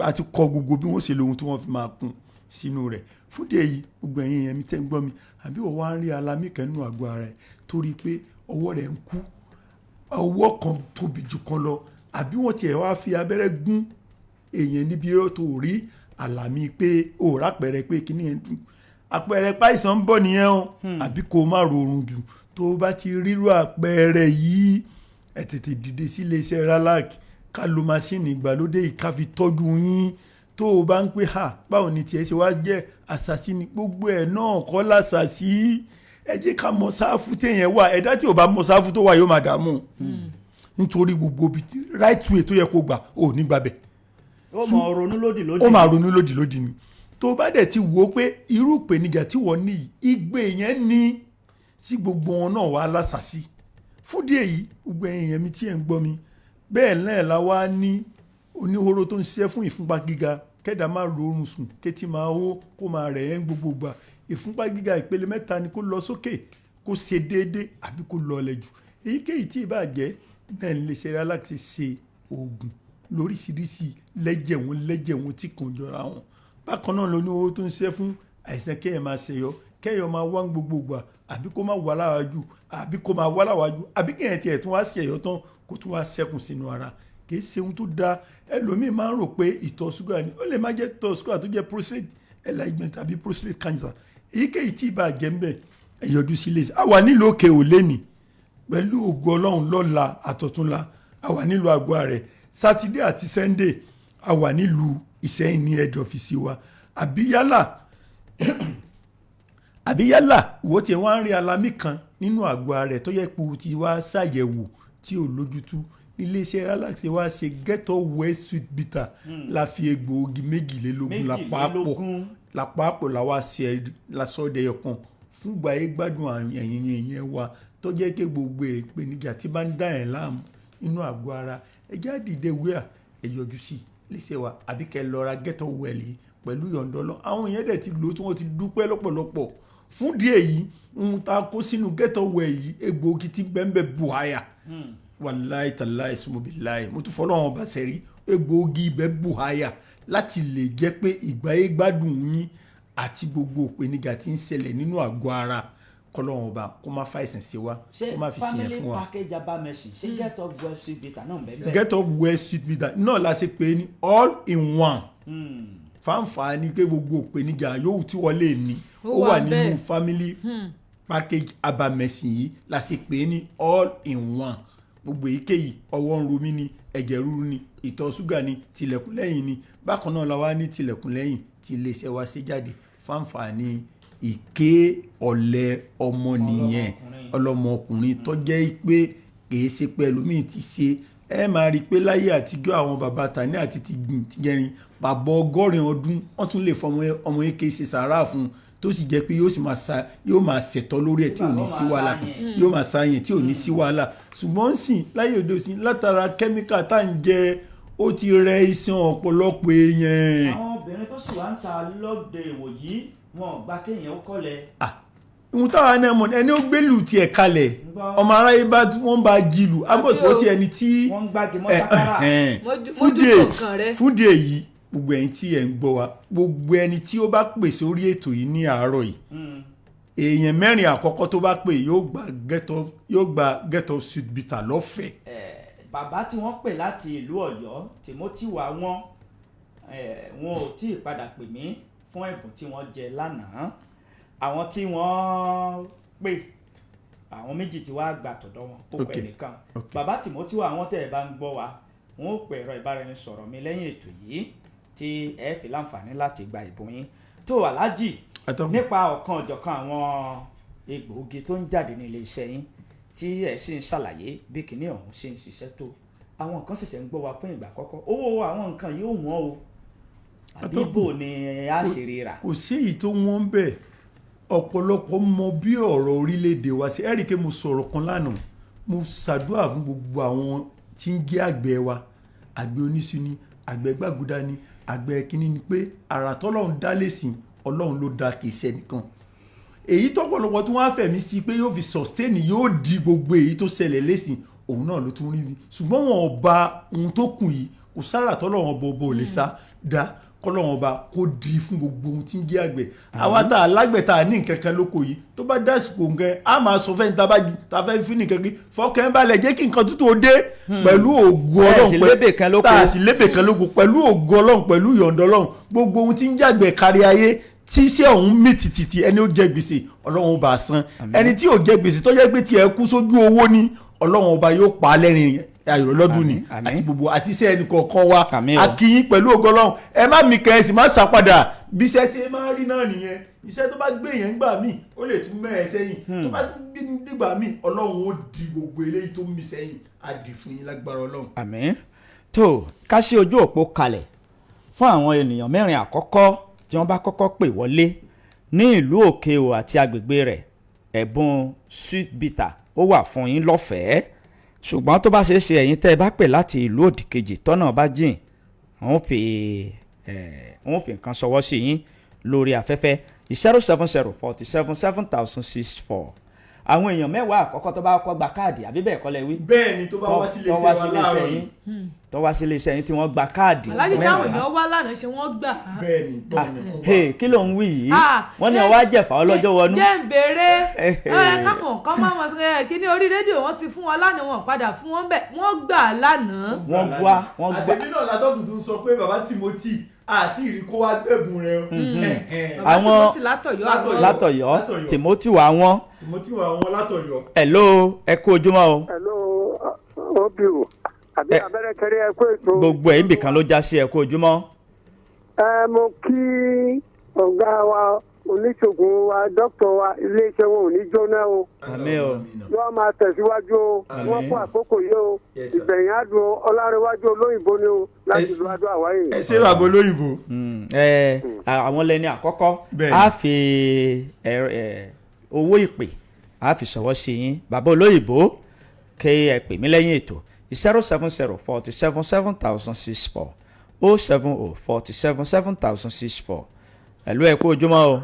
àti kọ gbogbo bí wọ́n ṣe lò ohun tí wọ́n fi máa kún sínú rẹ̀ fún díẹ̀ yìí gbogbo ẹ̀yin yẹn mi tẹ́ ń gbọ́ mi àbí wọ́n wá ń rí alamí kan nínú àgọ́ ara rẹ̀ torí pé ọwọ́ rẹ̀ ń kú ọwọ́ kan tóbi jù kan lọ àbí wọ́n tiẹ̀ wá fi abẹ́rẹ́ gún èèyàn níbi tó rí àlàmì pé ó rápẹ̀rẹ̀ pé kíní ẹ̀ ń dùn àpẹẹrẹ páìsàn ń bọ̀ nìyẹn o àbí kó má rọrùn jù tó bá ti rírú àpẹẹrẹ yìí ẹ tètè dìde sí iléeṣẹ́ Ralac ká lo máṣíìnì ìgbàlódé yìí ká fi tọ́jú yín tó o bá ń pè báwo ni tiẹ̀ ṣe wá jẹ́ àṣàṣì ni gbogbo ẹ̀ náà kọ́ láṣàṣì ẹ jẹ́ ká mọ sáfù téèyàn wà ẹ̀dá tí ò bá mọ sáfù tó wà yóò máa dààmú nítorí gbogbo ibi right way tó yẹ kó gbà ò ní gbàbẹ̀. ó máa ronú lódì ni tó bá dẹ̀ ti wò ó pé irú ìpèníjà tí wọ́n ní ìgbé yẹn ní sí gbogbo wọn náà wà lásàsí fún díẹ̀ yìí gbogbo èèyàn mi tí ẹ̀ ń gbọ́ mi bẹ́ẹ̀ náà la wá ní oníhóró tó ń ṣiṣẹ́ fún ìfúnpá gíga kẹ́dà máa rọrùn sùn kétí máa hó kó máa rẹ̀ ẹ́ ń gbogbo gbà ìfúnpá gíga ìpele 3 ni kó lọ sókè kó ṣe déédé àbí kó lọ ọlẹ̀ jù èyíkéyìí tí ìbá jẹ́ náà lè ṣe Relax ṣe oògùn lóríṣiríṣi lẹ́jẹ̀ wọn tí kò jọra wọn bákan náà ló ní owó tó ń ṣe fún àìsàn kẹ́yẹ̀ máa ṣẹyọ kẹ́yọ̀ máa wá gbogbo gbà àbí kó máa wà láwájú àbí kó máa wá láwájú àbí kẹ́yẹ̀ tiẹ̀ tún wá ṣẹyọ tán kó tún wá ṣẹ́kùn sínú ara kì í ṣe ohun tó dáa ẹlòmíì máa ń rò pé ìtọ̀ ṣúgà ni ó lè má jẹ́ ìtọ̀ ṣúgà tó jẹ́ prostate enlargement tàbí prostate cancer èyíkéyìí tí ìbá jẹ́ ń bẹ̀ ẹ yọjú sí ilé a wà nílùú òkè òlé ni pẹ̀lú ògo Ọlọ́run lọ́la àtọ̀túnla a wà nílùú àgọ́ rẹ̀ sátidé àti sẹ́ndé a wà nílùú Ìṣẹ́yìn ní head office wa àbí yálà ìwọ tí wọ́n á rí alámì kan nínú àgọ́ rẹ̀ tó yẹ pé o ti wá ṣàyẹ̀wò tí ò lójútú iléeṣẹ́ Relax wá ṣe Get Well Sweet Bitter la fi egbòogi 22 lápapọ̀ la wá ṣe lásọ̀dẹ̀yọ kan fúngbà yẹn gbádùn ẹ̀yìn yẹn wa tó jẹ́ kí gbogbo ìpèníjà tí bá ń dá ẹ̀ láàmú inú àgọ́ ara ẹjẹ́ àdìdẹ wíà ẹ̀yọjú sí iléeṣẹ́ wa àbí kẹ́ lọ ra Get Well yìí pẹ̀lú yọ̀ǹdọ́lọ́ àwọn èèyàn dẹ̀ ti lò tí wọ́n ti dúpẹ́ lọ́pọ̀lọpọ̀ fún díẹ̀ yìí ń ta kó sínú Get Well yìí egbòogi ti bẹ́ẹ̀ buhaya wàláì tàláì sùmọ́bìláì mo tún fọlọ́wọn bá sẹ́rí egbòogi ibẹ̀ buhaya láti lè jẹ́ pé ìgbáyé gbádùn yín àti gbogbo ìpèníjà tí ń ṣẹlẹ̀ nínú àgọ́ ara kọlọ́wọ́n ọba kó má fa ìsìn sí wa kó má fi sí yẹn fún wa. ṣé family package abamẹsìn ṣé Get Well Sweet Bitter náà bẹ́ẹ̀. Get Well Sweet Bitter náà la ṣe pé ní all in one fáǹfààní pé gbogbo ìpèníjà yóò tí wọ́n lè ní ó wà nínú family package abamẹsìn yìí la ṣe pé ní all in one gbogbo èyíkéyìí ọwọ́ ń ro mí ni ẹ̀jẹ̀ ríru ni ìtọ̀ ṣúgà ni tilẹ̀kùn lẹ́yìn ni bákan náà la wá ní tilẹ̀kùn lẹ́yìn tí iléeṣẹ́ wa ṣe jáde fáǹfààní ìké ọ̀lẹ ọmọnìyàn ọlọ́mọkùnrin tó jẹ́ pé kìí ṣe pé ẹlòmíì ti ṣe ẹ máa rí i pé láyé àtijọ́ àwọn bàbá Tani àti Tìjẹrin bàbá 100 ọdún wọ́n tún lè fọmọ ọmọ eke ṣe sàárà fún un tó sì jẹ́ pé yóò máa ṣẹ̀tọ́ lórí ẹ̀ tí ò ní sí wàhálà yóò máa ṣàyẹn tí ò ní sí wàhálà ṣùgbọ́n sìn láyé òde òsìn látara kẹ́míkà tá à ń jẹ ó ti rẹ iṣan ọ̀pọ̀lọpọ̀ èèyàn. àwọn obìnrin tó sì wá ń ta lóde ìwòyí wọn gba kéèyàn ó kọ́lẹ̀. ohun táwa náà mọ̀ ẹni ó gbélù tiẹ̀ kalẹ̀ ọmọ aráyé bá wọ́n bá jìlù agbóṣùwọ́sí ẹni tí wọ́n ń gbági mọ́ sákárà. fúndì èyí gbogbo ẹ̀yin tí ẹ̀ ń gbọ́ wa gbogbo ẹni tí ó bá pè sórí ètò yìí ní àárọ̀ yìí èèyàn 4 àkọ́kọ́ tó bá pè yóò gba Get Well Sweet Bitter lọ́fẹ̀ẹ́. bàbá tí wọ́n pè láti ìlú Ọ̀yọ́ Timothy wa wọn ò tí ì padà pè mí fún ẹ̀bùn tí wọ́n jẹ lánàá àwọn tí wọ́n pè àwọn méjì tí wàá gbà tọ̀dọ̀ wọn ó pẹ́ nìkan bàbá Timothy wa wọn tẹ̀ ẹ̀ bá ń gbọ́ wa wọn ò pè ẹ̀rọ ìbáraẹnisọ̀rọ̀ mi lẹ́yìn ètò yìí tí ẹ fi láǹfààní láti gba ìbùn yín tó Aláàjì nípa ọ̀kan ọ̀jọ̀kan àwọn egbòogi tó ń jáde ní ilé iṣẹ́ yín tí ẹ sì ń ṣàlàyé bí kinní ọ̀hún ṣe ń ṣiṣẹ́ tó àwọn nǹkan ṣẹ̀ṣẹ̀ ń gbọ́ wa fún ìgbà àkọ́kọ́ owó àwọn nǹkan yóò wọ́n o àbí bò ni a ṣe rí rà. kò sí èyí tó wọ́n bẹ́ẹ̀ ọ̀pọ̀lọpọ̀ mọ bí ọ̀rọ̀ orílẹ̀-èdè wa ṣe ẹ̀rí pé mo sọ̀rọ̀ kan lánàá mo ṣàdúrà fún gbogbo àwọn tí ń jẹ́ àgbẹ̀ wa àgbẹ̀ oníṣu ni àgbẹ̀ gbàgùdà ni àgbẹ̀ kínní ni pé àrà tọ́lọ́run dá lẹ́sìn Ọlọ́run ló dá kìí ṣe nìkan èyí tọ́pọ̀lọpọ̀ tí wọ́n á fẹ̀mí sí pé yóò fi sustain yóò di gbogbo èyí tó ṣẹlẹ̀ lẹ́sìn òun náà ló tún rí mi ṣùgbọ́n wọn ò ba ohun tó kù yìí kò sára tọ́lọ́run bọ̀ lè sá dá kọ́lọ́run ọba kó di fún gbogbo ohun tí ń jẹ́ àgbẹ̀ àwa tá a lágbẹ̀ tá a ní nǹkan kan lóko yìí tó bá dásìkò nǹkan á máa sọ fẹ́ni tá a fẹ́ fi nǹkan kí fọkàn balẹ̀ jẹ́ kí nǹkan tútù ó dé pẹ̀lú ògo Ọlọ́run tá a sì lébè kan lóko pẹ̀lú ògo Ọlọ́run pẹ̀lú ìyọ̀ǹda Ọlọ́run gbogbo ohun tí ń jẹ́ àgbẹ̀ kárí ayé tí iṣẹ́ ọ̀hún mì tìtìtì ẹni ó jẹ gbèsè Ọlọ́run ọba san ẹni tí ò jẹ gbèsè tó jẹ́ pé tiẹ̀ kú sójú owó ni Ọlọ́run ọba yóò pa á lẹ́rìn ayọ̀ lọ́dún ni àti gbogbo àti iṣẹ́ ẹnì kọ̀ọ̀kan wa akíyín pẹ̀lú ògo Ọlọ́run ẹ má mi kẹ́ ẹ sì má ṣàpadà bí iṣẹ́ ṣe máa rí náà nìyẹn iṣẹ́ tó bá gbé yẹn gbà mí ó lè tún mẹ́ ẹ sẹ́yìn tó bá tún bí nígbà mí Ọlọ́run ó di gbogbo eléyìí tó mí sẹ́yìn á di fún yín lágbára Ọlọ́run. àmín tó ká sí ojú òpó kalẹ̀ fún àwọn ènìyàn 4 àkọ́kọ́ tí wọ́n bá kọ́kọ́ pè wọlé ní ìlú Òkè-Ò àti agbègbè rẹ̀ ẹ̀bùn sweet bitter ó wà fún yín lọ́fẹ̀ẹ́ ṣùgbọ́n tó bá ṣeé ṣe ẹ̀yin tẹ́ ẹ bá pè láti ìlú òdìkejì tọ́nà bá jìn wọ́n fi nǹkan ṣọwọ́ sí yín lórí afẹ́fẹ́ 070477064 àwọn èèyàn mẹ́wàá àkọ́kọ́ tó bá kọ́ gba káàdì àbí bẹ́ẹ̀ kọ́ lẹ wí. bẹ́ẹ̀ ni tó bá wá sílé iṣẹ́ wa láàárọ̀ yìí tó wá sílé iṣẹ́ yín tí wọ́n gba káàdì. alájí sáwọn èèyàn wá lánàá ṣe wọ́n gbà. bẹ́ẹ̀ ni kí ló ń wí yìí wọ́n ní ọwọ́ àjẹfà ọlọ́jọ́ wọnú. jẹ́ ń béèrè kámọ̀ kán máa mọ̀ sí kí ní orí rédíò wọ́n ti fún wọn lánàá wọn padà fún wọn bẹ́ẹ̀ wọ́n gbà lánàá. wọ́n gbà. àṣebí náà látọ́kùn tó ń sọ pé bàbá Timothy àti ìrì kó wá gbẹ̀bùn rẹ o. àwọn látọ̀yọ́ Timothy wà wọ́n. Timothy wà wọ́n látọ̀yọ́. hello ẹ kú ojúmọ́ o. hello obiu àbí abẹ́rẹ́ kẹrí ẹ kú ètò. gbogbo ẹ̀ ibìkan ló já sí ẹ kú ojúmọ́. mo kí ọ̀gá wa oníṣègùn wa dókítà wa iléeṣẹ́ wọn ò ní jóná o. àmín o. yóò máa tẹ̀síwájú o wọ́n kó àkókò yìí o ìgbẹ̀yìn àdùn ọlárẹ̀wájú olóyìnbó ni o láti lu adó àwáyé. ẹ ṣe bàbá olóyìnbó. àwọn lẹni àkọ́kọ́ á fi owó ìpè á fi ṣọwọ́ sí yín bàbá olóyìnbó kí ẹ pè mí lẹ́yìn ètò 070477064 070477064 ẹ̀lú ẹ kú ojúmọ́ o.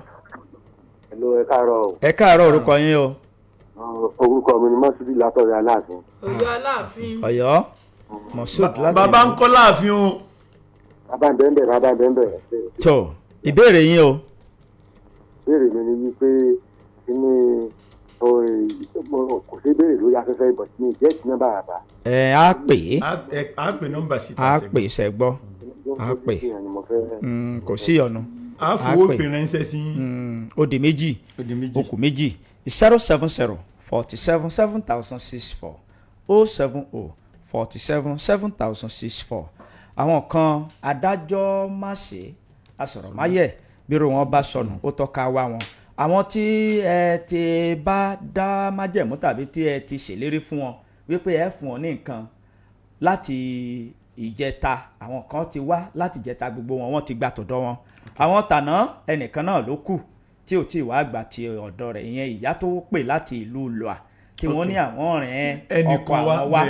ẹ̀lú ẹ káàárọ̀ o. ẹ káàárọ̀ orúkọ yín o. orúkọ mi ni Mọ́sùlùmí látọ̀rẹ́ Aláàfin. Ọ̀yọ́ Aláàfin. Ọ̀yọ́ Mọ́sùlùmí láti. bàbá ń kọ́ láàfin o. bàbá ń bẹ́ẹ̀. tó ìbéèrè yín o. ìbéèrè mi ni wípé inú kò sí ìbéèrè lórí afẹ́fẹ́ ìbọn tí mi jẹ́ ìtì nọ́mbà àbá. á pè é. á pè nọ́mbà síta. á pè sẹ́gbọ́. á pè kò sí ọ̀nà. a fowó pè ránṣẹ́ sí. ó di méjì ó kù méjì 070477064 070477064 àwọn kan adájọ́ má ṣe asọ̀rọ̀máyẹ̀ bírò wọn bá sọnù ó tọ́ka wá wọn àwọn tí ẹ ti bá dá májẹ̀mú tàbí tí ẹ ti ṣèlérí fún wọn wípé ẹ fún wọn ní nǹkan láti ìjẹta àwọn kan ti wá láti ìjẹta gbogbo wọn ti gbà tọ̀dọ̀ wọn àwọn tàná ẹnìkan náà ló kù tí ò tí ì wá gbà ti ọ̀dọ̀ rẹ̀ ìyẹn ìyá tó pè láti ìlú Lọ́à tí wọ́n ní àwọn ọ̀rìn ọkọ̀ àwọn wá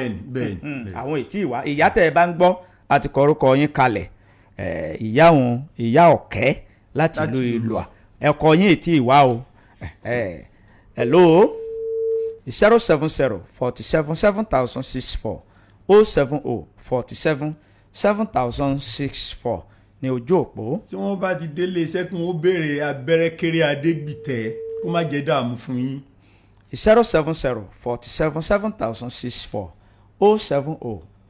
àwọn ètí ìwá ìyá tẹ̀ ẹ bá ń gbọ́ àti kọ orúkọ yín kalẹ̀ ìyá ọ̀kẹ́ láti ìlú Lọ́à ẹ̀kọ́ yín ètí ìwá o hello 070477064 070477064 ní ojú òpó. tí wọ́n bá ti délé iṣẹ́ kí wọ́n béèrè abẹ́rẹ́ kéré adégbìtẹ́ kó má jẹ́ dààmú fún yín. 070477064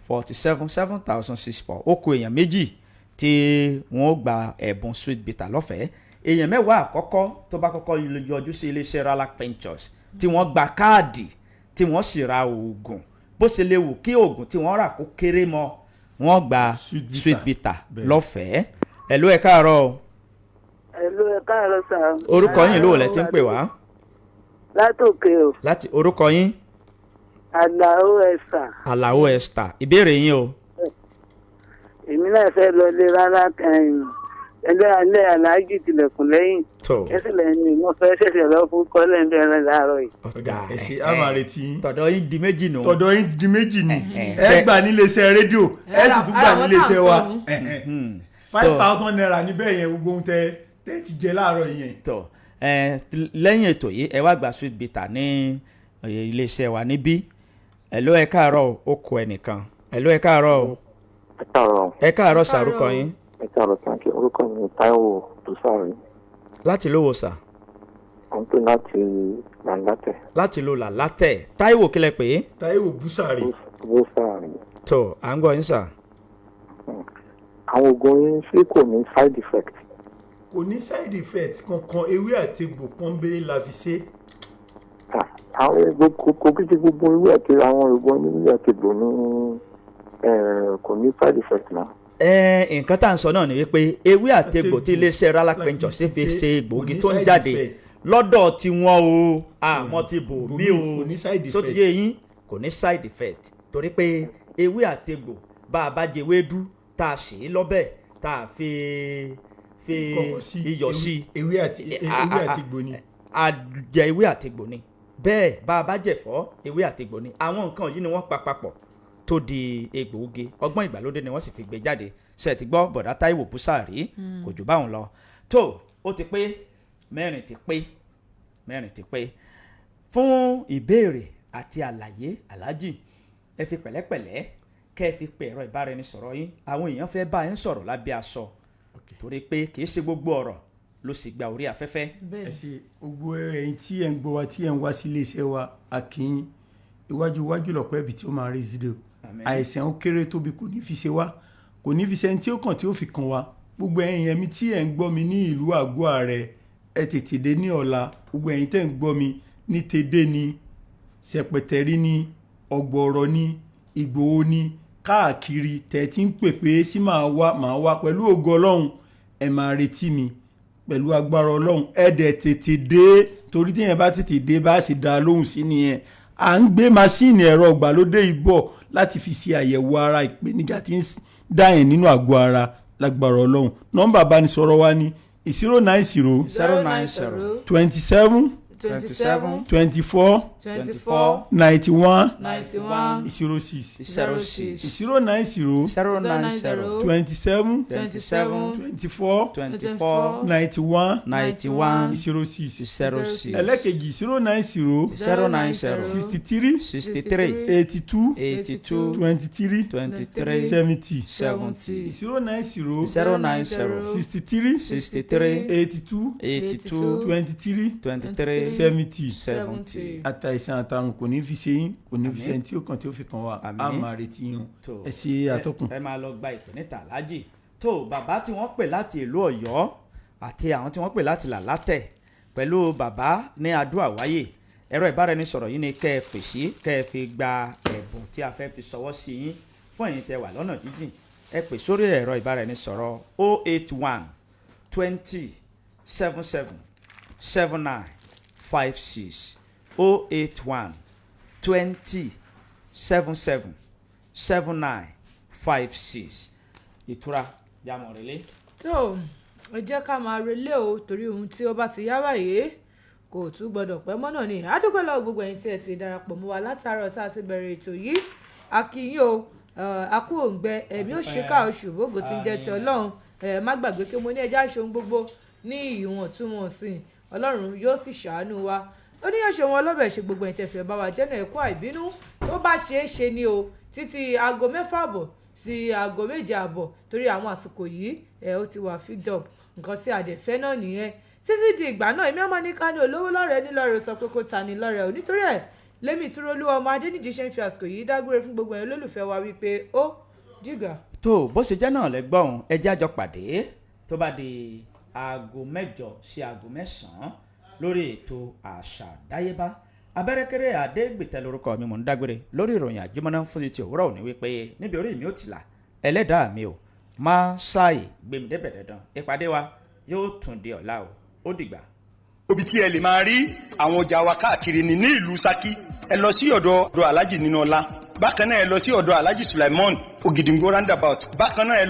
070477064 ó kù èèyàn méjì tí wọ́n gba ẹ̀bùn sweet bitter lọ́fẹ̀ẹ́ èèyàn mẹ́wàá àkọ́kọ́ tó bá kọ́kọ́ yọjú sí iléeṣẹ́ Ralac Ventures tí wọ́n gba káàdì tí wọ́n sì ra oògùn bó ṣe lè wù kí oògùn tí wọ́n rà kó kéré mọ́ wọ́n gba sweet bitter lọ́fẹ̀ẹ́ ẹ̀lú ẹ̀ káàárọ̀ o. ẹ̀lú ẹ̀ káàárọ̀ sà. orúkọ yín ló lẹ ti ń pè wá. látòkè o. láti orúkọ yín. Àlàó Esther. Àlàó Esther ìbéèrè yín o. èmi náà fẹ́ lọ lé rárá ẹgbẹ́ alẹ́ aláàjì tilẹ̀kùn lẹ́yìn. ẹsẹ̀ lẹ́yìn ni mo fẹ́ ṣẹ̀ṣẹ̀ lọ fún kọ́lẹ̀ ń bẹ̀rẹ̀ láàárọ̀ yìí. ọ̀dà ẹ ṣe á máa retí. tọ̀dọ̀ yín di méjì nù. tọ̀dọ̀ yín di méjì ni ẹ gbà níléeṣẹ́ rédíò ẹ sì tún gbà níléeṣẹ́ wa 5,000 naira níbẹ̀ yẹn gbogbo ohun tẹ ti jẹ láàárọ̀ yẹn. tọ lẹ́yìn ètò yìí ẹ wá gba sweet bitter ní iléeṣẹ́ wa níbí ẹ̀ló ẹ káàárọ̀ ó kọ ẹnìkan ẹ̀ló ẹ káàárọ̀ ẹ káàárọ̀ sàrúkọ yín. ẹ káàárọ̀ sànkì orúkọ mi Táíwò Bùsàrí. láti lówó sà. à ń pè láti Làǹlátẹ̀. láti lo Làǹlátẹ̀ Táíwò kílẹ̀ pé. Táíwò Bùsàrí. Bùsàrí. tó à ń gbọ́ yín sà. àwọn oògùn yín ṣé kò ní side effect. kò ní side effect kankan ewé àti egbò pọ́nbélé la fi ṣe. àwọn egbò kò kí ti gbogbo ewé àti àwọn oògùn ewé àti egbò ní kò ní side effect náà. nǹkan tá à ń sọ náà ni wípé ewé àti egbò tí iléeṣẹ́ Ralac Ventures ṣe fi ṣe egbòogi tó ń jáde lọ́dọ̀ tiwọn o àmọ́ ti bò mí o tó ti yé yín kò ní side effect torí pé ewé àti egbò bá a bá jẹ ewédú tá a ṣe é lọ́bẹ̀ tá a fi iyọ̀ sí ewé àti egbò ni. àjẹ ewé àtegbò ni bẹ́ẹ̀ bá a bá jẹ̀fọ́ ewé àtegbò ni àwọn nǹkan yìí ni wọ́n pa papọ̀ tó di egbòogi ọgbọ́n ìgbàlódé ni wọ́n sì fi gbé jáde ṣe ti gbọ́ bọ̀dá Táíwò Búsàrí kò jù báwọn lọ tó ó ti pé mẹ́rin ti pé fún ìbéèrè àti àlàyé aláàjì ẹ fi pẹ̀lẹ́pẹ̀lẹ́ kẹ́ ẹ fi pe ẹ̀rọ ìbáraẹnisọ̀rọ̀ yín àwọn èèyàn fẹ́ bá yín sọ̀rọ̀ lábẹ́ aṣọ torí pé kì í ṣe gbogbo ọ̀rọ̀ ló sì gba orí afẹ́fẹ́. ẹ ṣe gbogbo ẹ̀yin tí ẹ ń gbọ́ wa tí ẹ ń wá sí iléeṣẹ́ wa àkíyín iwájú lọ̀pọ̀ ẹ̀bì tí ó máa rí sídò àìsàn ó kéré tóbi kò ní fi ṣe wá kò ní fi ṣe ẹni tí ó kàn tí ó fi kàn wá gbogbo ẹ̀yin ẹ̀mí tí ẹ ń gbọ́ mi ní ìlú Àgọ́ Ààrẹ ẹ tètè dé ní ọ̀la gbogbo ẹ̀yin tẹ́ ń gbọ́ mi ní Tèdè ní Ṣẹ̀pẹ̀tẹ̀rí ní Ọ̀gbọ̀ọ̀rọ̀ ní Ìgbòho ní káàkiri tẹ̀ tí ń pè pé sí máa wá pẹ̀lú ògo Ọlọ́run ẹ máa retí mi pẹ̀lú agbára Ọlọ́run ẹ dẹ̀ tètè dé torí tí yẹn bá tètè dé bá sì dá lóhùn sí nìyẹn à ń gbé masíìnì ẹ̀rọ ìgbàlódé ìbọ̀ láti fi ṣe àyẹ̀wò ara ìpèníjà tí ń dá yẹn nínú àgọ́ ara lágbára Ọlọ́run nọ́mbà ìbánisọ̀rọ̀ wa ní 090 27 24 91 06 090 27 24 91 06 ẹlẹ́kejì 090 63 82 23 70 090 63 82 23 70 àtàìsàn àtàrùn kò ní fi ṣe yín kò ní fi ṣe ẹni tí ó kàn tí ó fi kàn wá a máa retí yín ẹ ṣe àtọkùn. ẹ máa lọ gba ìpè níta aláàjì tó bàbá tí wọ́n pè láti ìlú Ọ̀yọ́ àti àwọn tí wọ́n pè láti Làlátẹ̀ pẹ̀lú bàbá ní Adó-Àwáyè ẹ̀rọ ìbáraẹnisọ̀rọ̀ yìí ni kẹ́ ẹ pè sí kẹ́ ẹ fi gba ẹ̀bùn tí a fẹ́ fi ṣọwọ́ sí yín fún ẹ̀yin tẹ́ wà lọ́nà jíjìn ẹ pè sórí ẹ̀rọ ìbáraẹnisọ̀rọ̀ 081 20 77 79 56 081 20 77 79 56 ìtura jámọ̀ relé. tó ẹ jẹ́ ká máa relé o torí ohun tí ó bá ti yá báyìí kò tún gbọdọ̀ pẹ́ mọ́ náà ni àdúgbò lọ́wọ́ gbogbo ẹ̀yin tí ẹ ti darapọ̀ mọ́ wa látàárọ̀ tá a ti bẹ̀rẹ̀ ètò yìí akínyìn o akú òǹgbẹ ẹ̀mí òṣìkà oṣù bógo ti ń jẹ́ ti Ọlọ́run má gbàgbé pé mo ní ẹja ṣe ohun gbogbo ní ìwọ̀ntúnwọ̀nsì Ọlọ́run yóò sì ṣàánú wa ó ní yóò ṣe wọn lọ́bẹ̀ ṣe gbogbo ìtẹ̀fẹ̀ bá wa jẹ́nà ẹ̀kọ́ àìbínú tó bá ṣeé ṣe ni o títí aago 6:30 sí aago 7:30 torí àwọn àsìkò yìí ó ti wà fixed up nǹkan tí àdẹ̀fẹ́ náà nìyẹn títí di ìgbà náà èmi ọmọ ní ká ní olówó lọ́rẹ̀ẹ́ nílọ́rẹ̀ sọ pé kó ta ní lọ́rẹ̀ẹ́ ò nítorí ẹ̀ lẹ́mí Túrólúwa ọmọ Adéníjì ṣe ń fi àsìkò yìí dágbére fún gbogbo ẹ̀yin olólùfẹ́ wa wípé ó dìgbà. tó bó ṣe jẹ́ náà lẹ́gbọ̀n ẹjẹ́ àjọ pàdé tó bá di aago 8 sí aago 9 lórí ètò àṣà dáyébá abẹ́rẹ́kẹ́rẹ́ àdégbìtẹ́ lórúkọ mi mò ń dágbére lórí ìròyìn àjùmọ̀ná fún ti òwúrọ̀ òní wípé níbi orí mi ò tìlà ẹlẹ́dàá mi ò má ṣáì gbèmídébẹ̀ dandan ìpàdé wa yóò tún di ọ̀la o ó dìgbà. ibi tí ẹ lè máa rí àwọn ọjà wa káàkiri ní ìlú Ṣakí ẹ lọ sí ọ̀dọ̀ Alhaji Nínúọlá bákan náà ẹ lọ sí ọ̀dọ̀ Alhaji Sulaimon Ògìdìngbò roundabout bákan náà